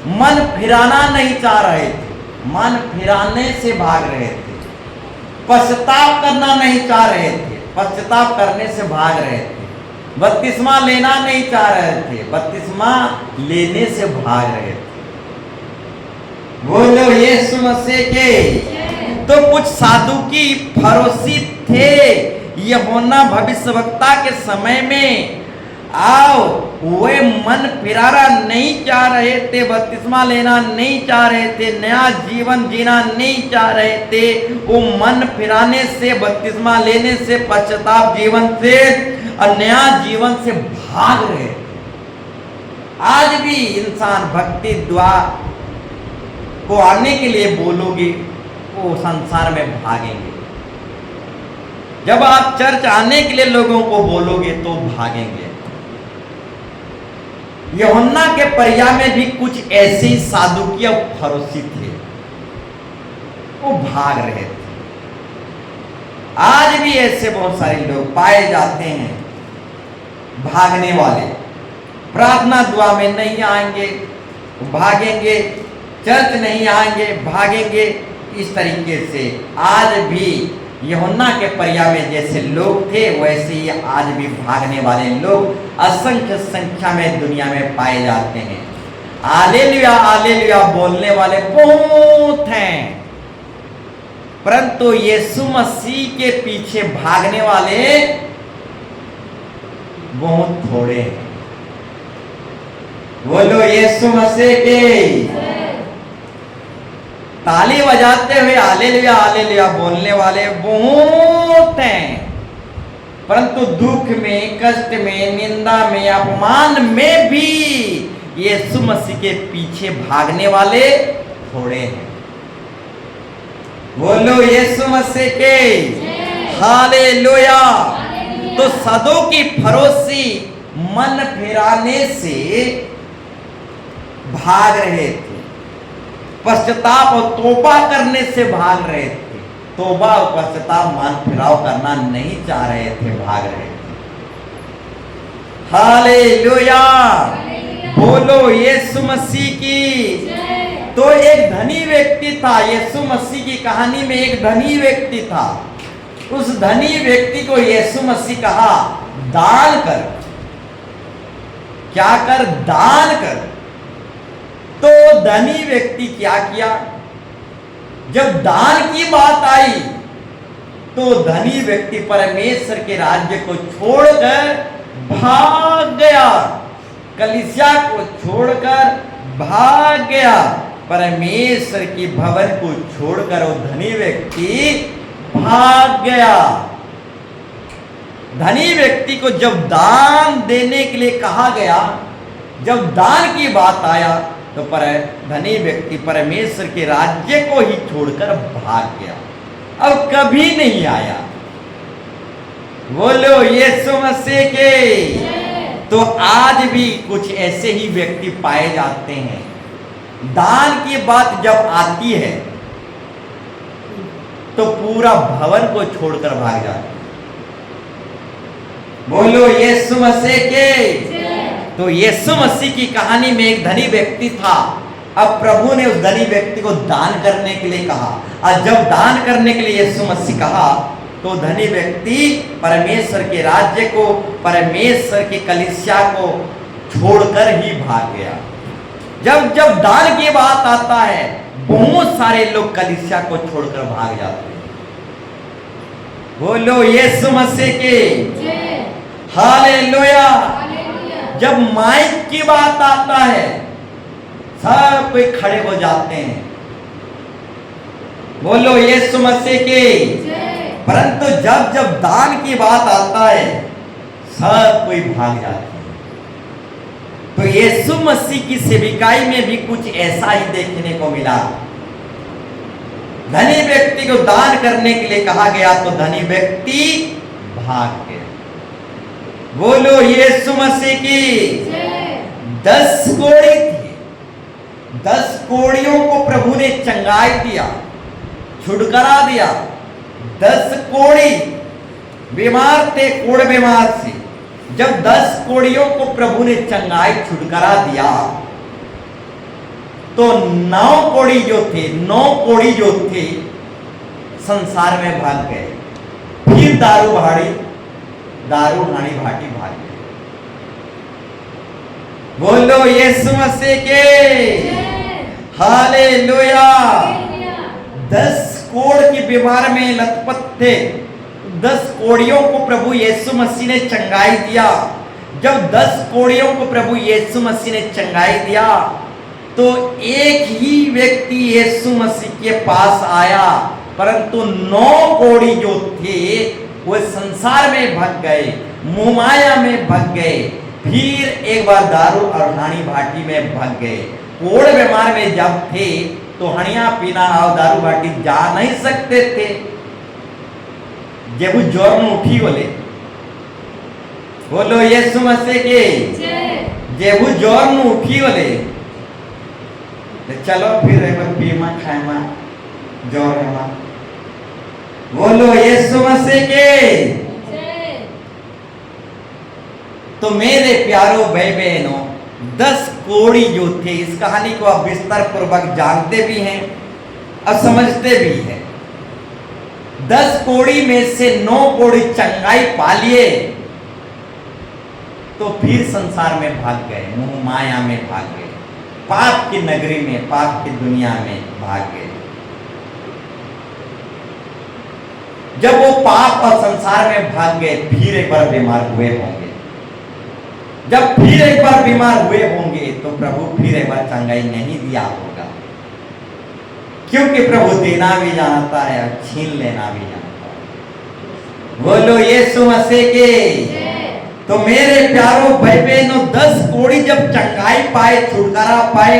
मन फिराना नहीं चाह रहे थे, मन फिराने से भाग रहे थे, पश्चाताप करना नहीं चाह रहे थे, पश्चाताप करने से भाग रहे थे, बपतिस्मा लेना नहीं चाह रहे थे, बपतिस्मा लेने से भाग रहे थे। बोलो यीशु मसीह के। तो कुछ साधुकी फरोसी थे यूहन्ना भविष्यवक्ता के समय में, आओ वे मन फिराना नहीं चाह रहे थे, बपतिस्मा लेना नहीं चाह रहे थे, नया जीवन जीना नहीं चाह रहे थे। वो मन फिराने से, बपतिस्मा लेने से, पश्चाताप जीवन से और नया जीवन से भाग रहे थे। आज भी इंसान भक्ति द्वार को आने के लिए बोलोगे, वो संसार में भागेंगे। जब आप चर्च आने के लिए लोगों को बोलोगे तो भागेंगे। यूहन्ना के परिया में भी कुछ ऐसे ही साधुकी और फरोसी थे, वो भाग रहे थे। आज भी ऐसे बहुत सारे लोग पाए जाते हैं, भागने वाले, प्रार्थना दुआ में नहीं आएंगे, भागेंगे, चर्च नहीं आएंगे, भागेंगे। इस तरीके से आज भी यूहन्ना के परिया में जैसे लोग थे, वैसे ही आज भी भागने वाले लोग असंख्य संख्या में दुनिया में पाए जाते हैं। हालेलुया हालेलुया बोलने वाले बहुत हैं, परंतु यीशु मसीह के पीछे भागने वाले बहुत थोड़े हैं। बोलो यीशु मसीह के। ताली बजाते हुए हालेलुया हालेलुया बोलने वाले बहुत हैं, परंतु दुख में, कष्ट में, निंदा में, अपमान में भी यीशु मसीह के पीछे भागने वाले थोड़े हैं। बोलो यीशु मसीह के। हालेलुया। तो सदूकी फरोसी मन फिराने से भाग रहे थे, पश्चाताप और तौबा करने से भाग रहे थे। तौबा और पश्चाताप, मन फिराव करना नहीं चाह रहे थे, भाग रहे थे। हालेलुया। बोलो यीशु मसीह की। तो एक धनी व्यक्ति था, यीशु मसीह की कहानी में एक धनी व्यक्ति था। उस धनी व्यक्ति को यीशु मसीह कहा, दान कर। क्या कर? दान कर। तो धनी व्यक्ति क्या किया? जब दान की बात आई तो धनी व्यक्ति परमेश्वर के राज्य को छोड़कर भाग गया, कलीसिया को छोड़कर भाग गया, परमेश्वर की भवन को छोड़कर वो धनी व्यक्ति भाग गया। धनी व्यक्ति को जब दान देने के लिए कहा गया, जब दान की बात आया तो पर धनी व्यक्ति परमेश्वर के राज्य को ही छोड़कर भाग गया, अब कभी नहीं आया। बोलो यीशु मसीह के। तो आज भी कुछ ऐसे ही व्यक्ति पाए जाते हैं, दान की बात जब आती है तो पूरा भवन को छोड़कर भाग जाते हैं। बोलो यीशु मसीह के। तो यीशु मसीह की कहानी में एक धनी व्यक्ति था। अब प्रभु ने उस धनी व्यक्ति को दान करने के लिए कहा, और जब दान करने के लिए यीशु मसीह कहा तो धनी व्यक्ति परमेश्वर के राज्य को, परमेश्वर की कलीसिया को छोड़कर ही भाग गया। जब जब दान की बात आता है, बहुत सारे लोग कलीसिया को छोड़कर भाग जाते हैं। बोलो यीशु मसीह के। हालेलुया। जब माइक की बात आता है, सब कोई खड़े हो जाते हैं। बोलो यीशु मसीह के। परंतु जब जब दान की बात आता है, सब कोई भाग जाते हैं। तो यीशु मसीह की सेविकाई में भी कुछ ऐसा ही देखने को मिला। धनी व्यक्ति को दान करने के लिए कहा गया तो धनी व्यक्ति भाग गया। बोलो यीशु मसीह की। 10 कोढ़ी थे, 10 कोढ़ियों को प्रभु ने चंगाई दिया, छुटकारा दिया। 10 कोढ़ी बीमार थे, कोढ़ बीमार से। जब 10 कोढ़ियों को प्रभु ने चंगाई छुटकारा दिया तो 9 कोढ़ी जो थे, 9 कोढ़ी जो थे संसार में भाग गए। फिर दारू हाड़ी भाटी भाग गए। बोलो यीशु मसीह के। हालेलुया। 10 कोढ़ की बीमार में लथपथ थे, 10 कोढ़ियों को प्रभु यीशु मसीह ने चंगाई दिया। जब 10 कोढ़ियों को प्रभु यीशु मसीह ने चंगाई दिया तो एक ही व्यक्ति यीशु मसीह के पास आया, परंतु 9 कोढ़ी जो थे वो संसार में भग गए, मोहमाया में भग गए। फिर एक बार दारू और हाड़ी भाटी में भग गए। कोढ़ बीमार में जब थे तो हणिया पीना और दारू भाटी जा नहीं सकते थे। जेबू जोर में उठी बोले, बोलो यीशु मसीह के। जेबू जोर में उठी बोले, चलो फिर एक बार पीमा खाएमा जोर में। बोलो यीशु मसीह के। तो मेरे प्यारो भाई बहनों, 10 कोढ़ी जो थे, इस कहानी को आप विस्तार पूर्वक जानते भी हैं और समझते भी हैं। 10 कोढ़ी में से 9 कोढ़ी चंगाई पा लिए तो फिर संसार में भाग गए, मोह माया में भाग गए, पाप की नगरी में, पाप की दुनिया में भाग गए। जब वो पाप और संसार में भाग गए, फिर एक बार बीमार हुए होंगे। जब फिर एक बार बीमार हुए होंगे तो प्रभु फिर एक बार चंगाई नहीं दिया होगा, क्योंकि प्रभु देना भी जानता है और छीन लेना भी जानता है। बोलो यीशु मसीह के। तो मेरे प्यारो भाई बहनों, 10 कोढ़ी जब चंगाई पाए, छुटकारा पाए,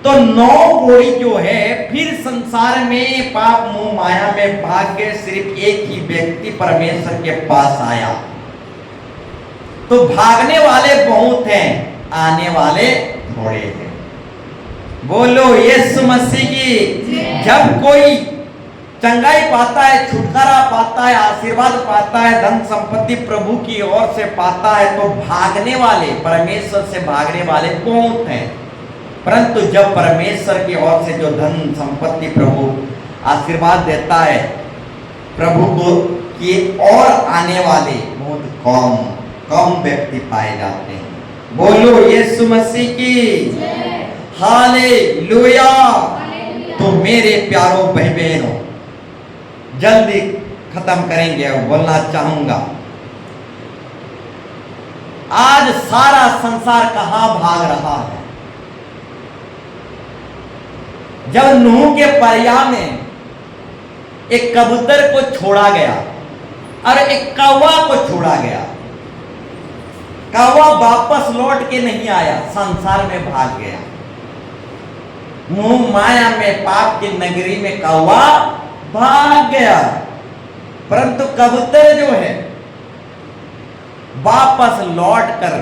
तो 9 कोढ़ी जो है फिर संसार में पाप मोह माया में भाग के सिर्फ एक ही व्यक्ति परमेश्वर के पास आया। तो भागने वाले बहुत हैं, आने वाले थोड़े हैं। बोलो यीशु मसीह की। जब कोई चंगाई पाता है, छुटकारा पाता है, आशीर्वाद पाता है, धन संपत्ति प्रभु की ओर से पाता है, तो भागने वाले, परमेश्वर से भागने वाले बहुत हैं। परंतु जब परमेश्वर की ओर से जो धन संपत्ति प्रभु आशीर्वाद देता है, प्रभु को की ओर आने वाले बहुत कम व्यक्ति पाए जाते हैं। बोलो यीशु मसीह की। हालेलुया। तो मेरे प्यारो भाई बहनों, जल्दी खत्म करेंगे और बोलना चाहूंगा, आज सारा संसार कहां भाग रहा है। जब नूह के परिया में एक कबूतर को छोड़ा गया, और एक कौवा को छोड़ा गया। कौवा वापस लौट के नहीं आया, संसार में भाग गया। मोह माया में पाप की नगरी में कौवा भाग गया, परंतु कबूतर जो है वापस लौट कर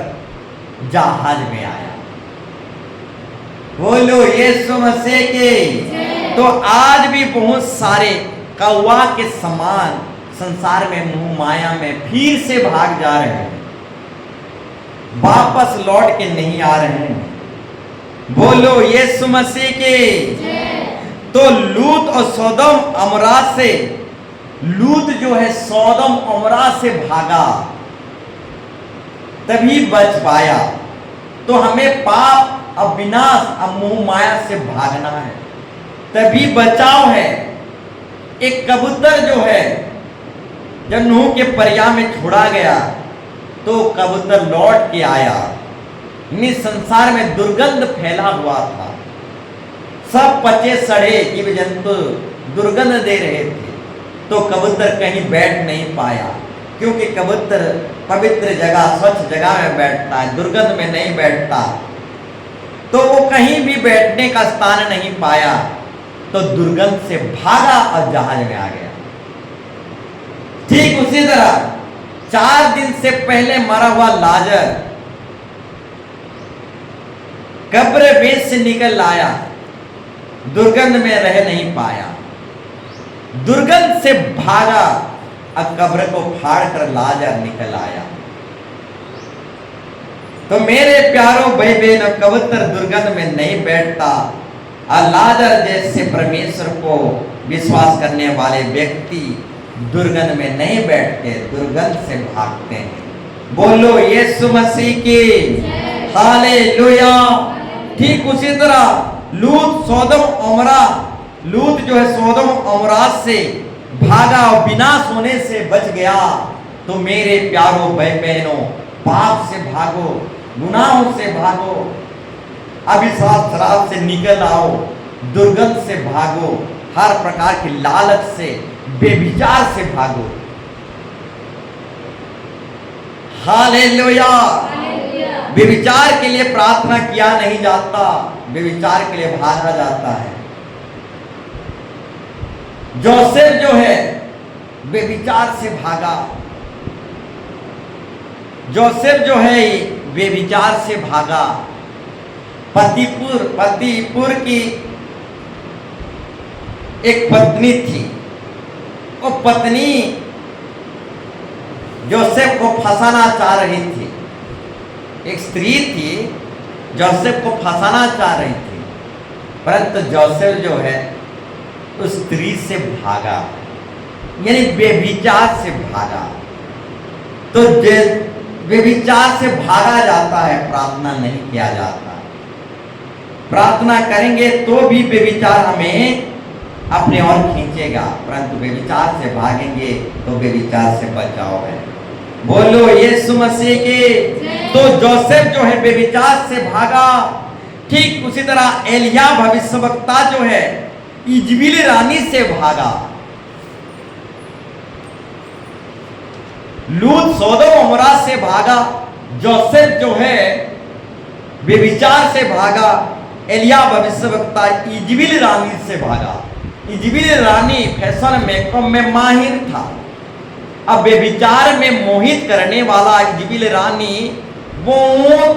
जहाज में आया। बोलो यीशु मसीह के। तो आज भी बहुत सारे कौवा के समान संसार में मोह माया में फिर से भाग जा रहे हैं, वापस लौट के नहीं आ रहे हैं। बोलो यीशु मसीह के। तो लूत और सौदम अमरा से, लूत जो है सौदम अमरा से भागा तभी बच पाया। तो हमें पाप और विनाश और मोह माया से भागना है, तभी बचाव है। एक कबूतर जो है जब नूह के परिया में छोड़ा गया तो कबूतर लौट के आया। इस संसार में दुर्गंध फैला हुआ था, सब पचे सड़े जीव जंतु दुर्गंध दे रहे थे, तो कबूतर कहीं बैठ नहीं पाया, क्योंकि कबूतर पवित्र जगह स्वच्छ जगह में बैठता है, दुर्गंध में नहीं बैठता। तो वो कहीं भी बैठने का स्थान नहीं पाया, तो दुर्गंध से भागा और जहाज में आ गया। ठीक उसी तरह 4 दिन से पहले मरा हुआ लाजर कब्र में से निकल आया, दुर्गंध में रह नहीं पाया, दुर्गंध से भागा और कब्र को फाड़ कर लाजर निकल आया। तो मेरे प्यारों भाई बहनों, कबूतर दुर्गंध में नहीं बैठता और लाजर जैसे परमेश्वर को विश्वास करने वाले व्यक्ति दुर्गंध में नहीं बैठते, दुर्गंध से भागते हैं। बोलो यीशु मसीह की हालेलुया। ठीक उसी तरह लूत सौदम अमरा, लूत जो है सौदम अमरा से भागा और विनाश होने से बच गया। तो मेरे प्यारों भाई बहनों, पाप से भागो, गुनाहों से भागो, अविश्वास शराब से निकल आओ, दुर्गंध से भागो, हर प्रकार की लालच से, बेविचार से भागो। हालेलुया। बेविचार के लिए प्रार्थना किया नहीं जाता, बेविचार के लिए भागा जाता है। जोसेफ जो है बेविचार से भागा, जोसेफ जो है बेविचार से भागा। पतिपुर की एक पत्नी थी, वो पत्नी जोसेफ को फंसाना चाह रही थी। एक स्त्री थी, जोसेफ को फंसाना चाह रही थी, परंतु जोसेफ जो है उस स्त्री से भागा, यानी बेविचार से भागा। तो बेविचार से भागा जाता है, प्रार्थना नहीं किया जाता। प्रार्थना करेंगे तो भी बेविचार हमें अपने ओर खींचेगा, परंतु बेविचार से भागेंगे तो बेविचार से बचाव है। बोलो यीशु मसीह के। तो जोसेफ जो है बेविचार से भागा। ठीक उसी तरह एलिया भविष्यवक्ता जो है इजबेल रानी से भागा। लूत सौदम अमरा से भागा, जोसेफ जो है बेविचार से भागा, एलिया भविष्यवक्ता इजबेल रानी से भागा। इजबेल रानी फैशन मेकअप में माहिर था, अब बेविचार में मोहित करने वाला इजबेल रानी बहुत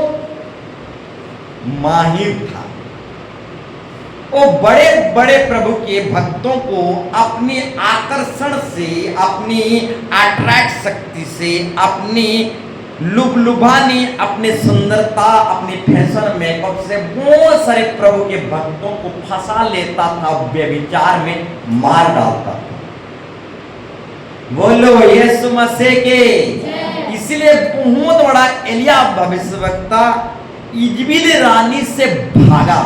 माहिर था। वो बड़े बड़े प्रभु के भक्तों को अपनी आकर्षण से, अपनी अट्रैक्ट शक्ति से, अपनी लुभानी, अपनी सुंदरता, अपनी फैशन मेकअप से बहुत सारे प्रभु के भक्तों को फंसा लेता था, व्यभिचार में मार डालता था। बोलो यीशु मसीह के। इसलिए बहुत बड़ा एलिया भविष्यवक्ता इजबेल रानी से भागा।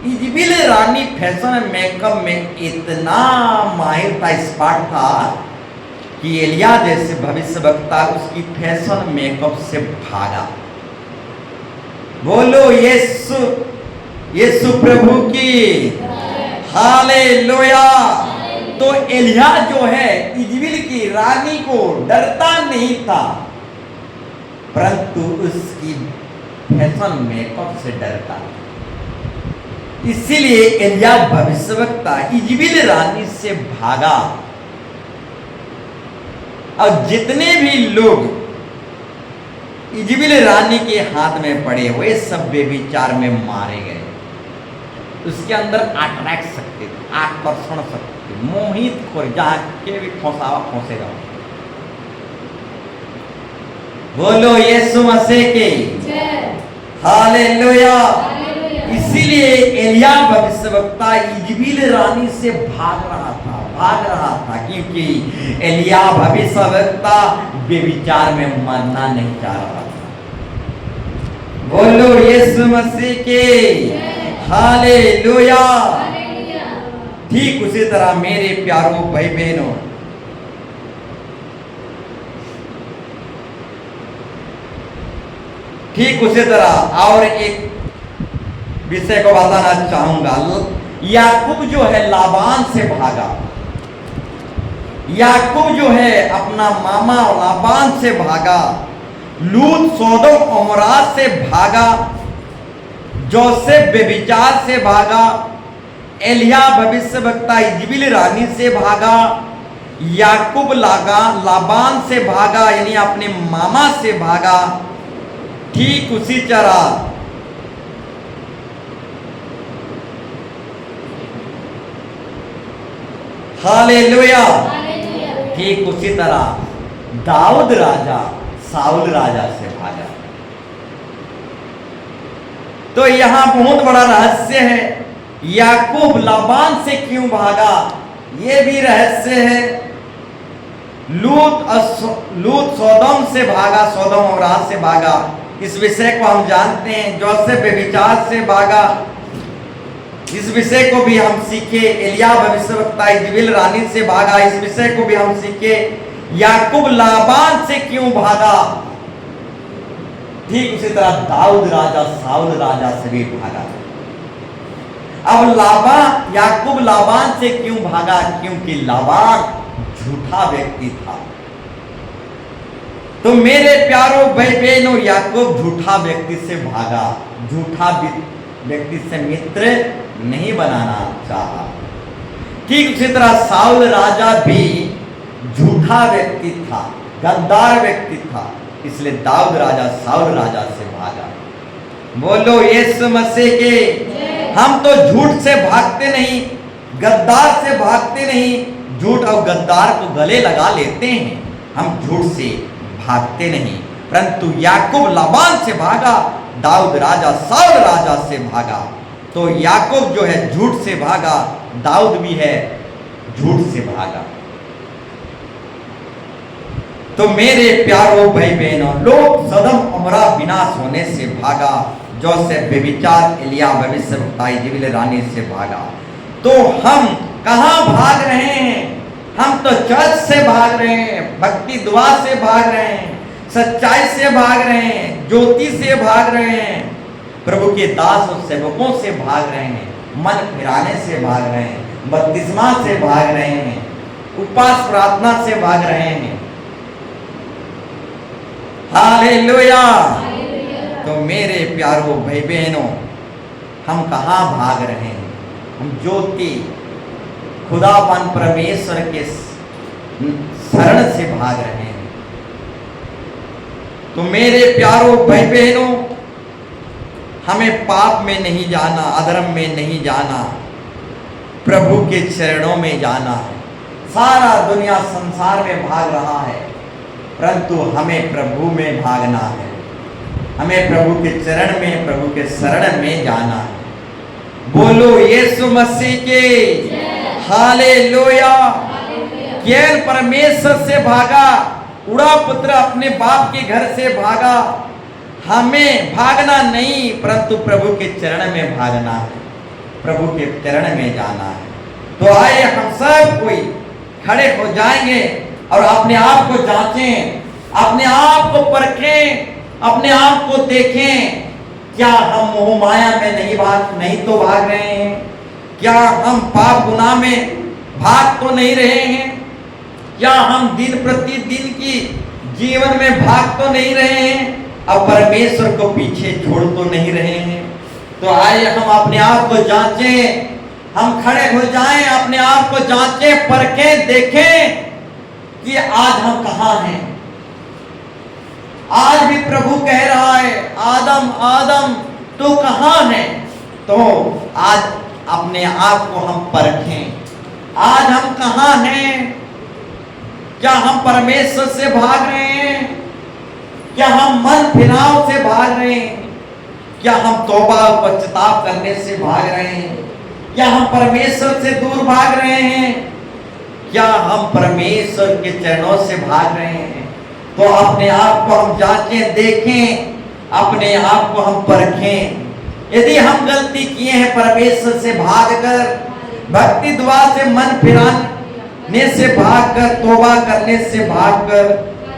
इजबेल रानी फैशन मेकअप में इतना माहिर था, एक्सपर्ट था कि एलिया जैसे भविष्यवक्ता उसकी फैशन मेकअप से भागा। बोलो यीशु प्रभु की हालेलुया। तो एलिया जो है इजबेल की रानी को डरता नहीं था, परंतु उसकी फैशन मेकअप से डरता था। इसीलिए एलिया भविष्यवक्ता इजबेल रानी से भागा, और जितने भी लोग इजबेल रानी के हाथ में पड़े वे सब व्यभिचार में मारे गए। उसके अंदर अट्रैक्ट शक्ति, आकर्षण शक्ति, मोहित कर जहां के भी फंसावा फंसेगा। बोलो यीशु मसीह की हालेलुया। इसीलिए एलिया भविष्यवक्ता इजबेल रानी से भाग रहा था क्योंकि एलिया भविष्यवक्ता व्यभिचार में मरना नहीं चाह रहा था। बोलो यीशु मसीह के हालेलुया। ठीक उसी तरह मेरे प्यारों भाई बहनों, ठीक उसी तरह और एक विषय को बताना चाहूंगा। याकूब जो है लाबान से भागा, याकूब जो है अपना मामा लाबान से भागा, लूत सोदोम अमोरा से भागा, जोसेफ व्यभिचार से भागा, एलिया भविष्यवक्ता इजबेल रानी से भागा, याकूब लाबान से भागा यानी अपने मामा से भागा। ठीक उसी तरह हालेलुया, ठीक उसी तरह दाऊद राजा साउल राजा से भागा। तो यहां बहुत बड़ा रहस्य है, याकूब लाबान से क्यों भागा यह भी रहस्य है। लूत सोदोम से भागा, सोदोम और अमोरा से भागा, इस विषय को हम जानते हैं। जोसेफ व्यभिचार से भागा, इस विषय को भी हम सीखे। एलिया भविष्यवक्ता इजबेल रानी से भागा, इस विषय को भी हम सीखे। याकूब लाबान से क्यों भागा, ठीक उसी तरह दाऊद राजा साउल राजा से भी भागा। अब याकूब लाबान से क्यों भागा, क्योंकि लाबान झूठा व्यक्ति था। तो मेरे प्यारों भाई बहनों, याकूब झूठा व्यक्ति से भागा, झूठा व्यक्ति से मित्र नहीं बनाना चाहा। ठीक उसी तरह साउल राजा भी झूठा व्यक्ति था, गद्दार व्यक्ति था, इसलिए दाऊद राजा साउल राजा से भागा। बोलो यीशु मसीह के। हम तो झूठ से भागते नहीं, गद्दार से भागते नहीं, झूठ और गद्दार को गले लगा लेते हैं, हम झूठ से भागते नहीं। परंतु याकूब लाबान से भागा, दाऊद राजा साउल राजा से भागा। तो याकूब जो है झूठ से भागा, दाऊद भी है झूठ से भागा। तो मेरे प्यारों भाई बहनों, लोग सदम अमरा विनाश होने से भागा, जोसेफ व्यभिचार, एलिया भविष्यवक्ता इजबेल रानी से भागा। तो हम कहां भाग रहे हैं? हम तो चर्च से भाग रहे हैं, भक्ति दुआ से भाग रहे हैं, सच्चाई से भाग रहे हैं, ज्योति से भाग रहे हैं, प्रभु के दास और सेवकों से भाग रहे हैं, मन फिराने से भाग रहे हैं, बपतिस्मा से भाग रहे हैं, उपवास प्रार्थना से भाग रहे हैं। हालेलुया। तो मेरे प्यारों भाई बहनों, हम कहां भाग रहे हैं? हम ज्योति खुदापन परमेश्वर के शरण से भाग रहे हैं। तो मेरे प्यारों भाई बहनों, हमें पाप में नहीं जाना, अधर्म में नहीं जाना, प्रभु के चरणों में जाना है। सारा दुनिया संसार में भाग रहा है, परंतु हमें प्रभु में भागना है, हमें प्रभु के चरण में, प्रभु के शरण में जाना है। बोलो यीशु मसीह के हालेलुया। केवल परमेश्वर से भागा, उड़ा पुत्र अपने बाप के घर से भागा। हमें भागना नहीं, परंतु प्रभु के चरण में भागना है, प्रभु के चरण में जाना है। तो आइए हम सब कोई खड़े हो जाएंगे और अपने आप को जांचें, अपने आप को परखें, अपने आप को देखें। क्या हम मोह माया में नहीं तो भाग रहे हैं? क्या हम पाप गुनाह में भाग तो नहीं रहे हैं? क्या हम दिन प्रतिदिन की जीवन में भाग तो नहीं रहे हैं, अब परमेश्वर को पीछे छोड़ तो नहीं रहे हैं? तो आइए हम अपने आप को जांचें, हम खड़े हो जाएं, अपने आप को जांचें, परखें, देखें कि आज हम कहां हैं। आज भी प्रभु कह रहा है, आदम आदम तू कहां है? तो आज अपने आप को हम परखें, आज हम कहां हैं? क्या हम परमेश्वर से भाग रहे हैं? क्या हम मन फिराव से भाग रहे हैं? क्या हम तौबा पश्चाताप करने से भाग रहे हैं? क्या हम परमेश्वर से दूर भाग रहे हैं? क्या हम परमेश्वर के चरणों से भाग रहे हैं? तो अपने आप को हम जांचें, देखें, अपने आप को हम परखें। यदि हम गलती किए हैं परमेश्वर से भागकर, भक्ति दुआ से मन फिराने से भागकर, तौबा करने से भागकर,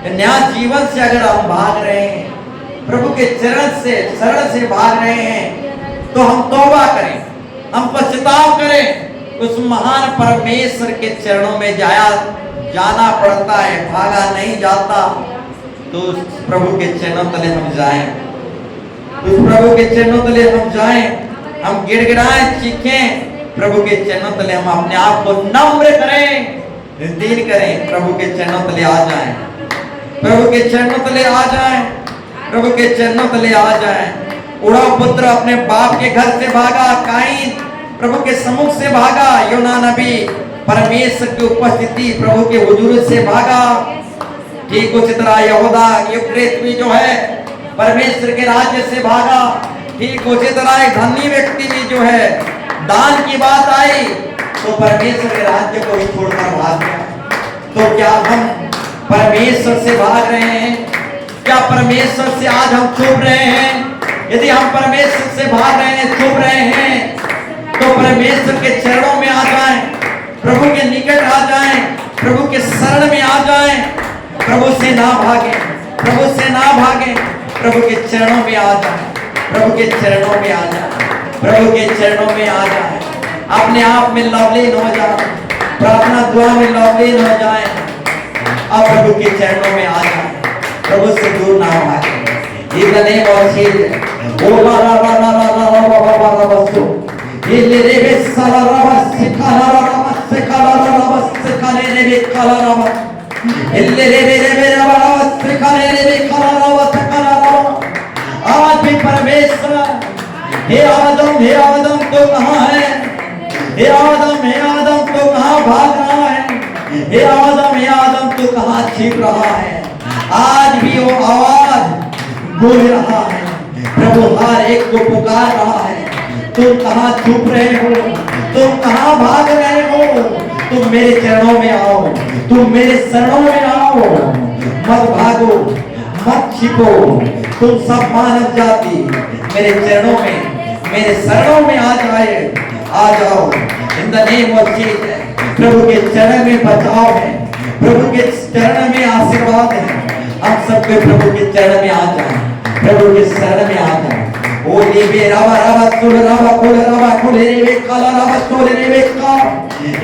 नया जीवन से अगर हम भाग रहे हैं, प्रभु के चरण से, शरण से भाग रहे हैं, तो हम तौबा करें, हम पश्चाताप करें, उस महान परमेश्वर के चरणों में जाना पड़ता है, भागा नहीं जाता। तो उस प्रभु के चरणों तले हम जाएं, उस प्रभु के चरणों तले हम जाएं, हम गिड़गिड़ाएं, चीखें, प्रभु के चरणों तले हम अपने आप को नम्र करें, दीन करें, प्रभु के चरणों तले आ जाएं, प्रभु के चरणों तले आ जाएं, प्रभु के चरणों तले आ जाएं। उड़ा पुत्र अपने बाप के घर से भागा, काइन प्रभु के सम्मुख से भागा, योना नबी परमेश्वर की उपस्थिति, प्रभु के हुजूर से भागा। ठीक उसी तरह यहूदा यूक्रेत भी जो है परमेश्वर के राज्य से भागा। ठीक उसी तरह एक धनी व्यक्ति भी जो है, दान की बात आई तो परमेश्वर के राज्य को ही छोड़कर भाग गया। तो क्या हम परमेश्वर से भाग रहे हैं? क्या परमेश्वर से आज हम छुप रहे हैं? यदि हम परमेश्वर से भाग रहे हैं, छुप रहे हैं, तो परमेश्वर के चरणों में आ जाएं, प्रभु के निकट आ जाएं, प्रभु के शरण में आ जाएं, प्रभु से ना भागें, प्रभु से ना भागें, प्रभु के चरणों में आ जाएं, प्रभु के चरणों में आ जाएं, प्रभु के चरणों में आ जाएं, अपने आप में लवलीन हो जाएं, प्रार्थना दुआ में लवलीन हो जाएं, अब प्रभु के चरणों में आ जाएं, प्रभु से दूर ना भागें। In the name of Jesus. Oh la la la la la la la la la la la. Ile rebe sala raba sekala raba sekala raba sekale rebe kala raba. Ile rebe rebe raba sekale rebe kala raba sekala raba. आज भी परमेश्वर, हे आदम तो कहाँ है? हे आदम तो कहाँ भाग रहा है? हे आदम तो कहाँ छिप रहा है? आज भी वो आवाज बोल रहा है, प्रभु हर एक को पुकार रहा है, तुम कहाँ छुप रहे हो? तुम कहाँ भाग रहे हो? तुम मेरे चरणों में आओ, तुम मेरे शरणों में आओ, मत भागो, मत छिपो। तुम सब मानव जाति मेरे चरणों में, मेरे शरणों में आ जाओ। In the name of Jesus. प्रभु के चरण में बचाव है, प्रभु के चरण में आशीर्वाद है। हम सबके प्रभु के चरण में आ जाएं, प्रभु के शरण में आ जाएं। ओ लेबे रावा रावा सोल रावा कोल रावा कोल रे काला रावा सोल रे का।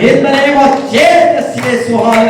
इन द नेम ऑफ जीसस, ये सुहाल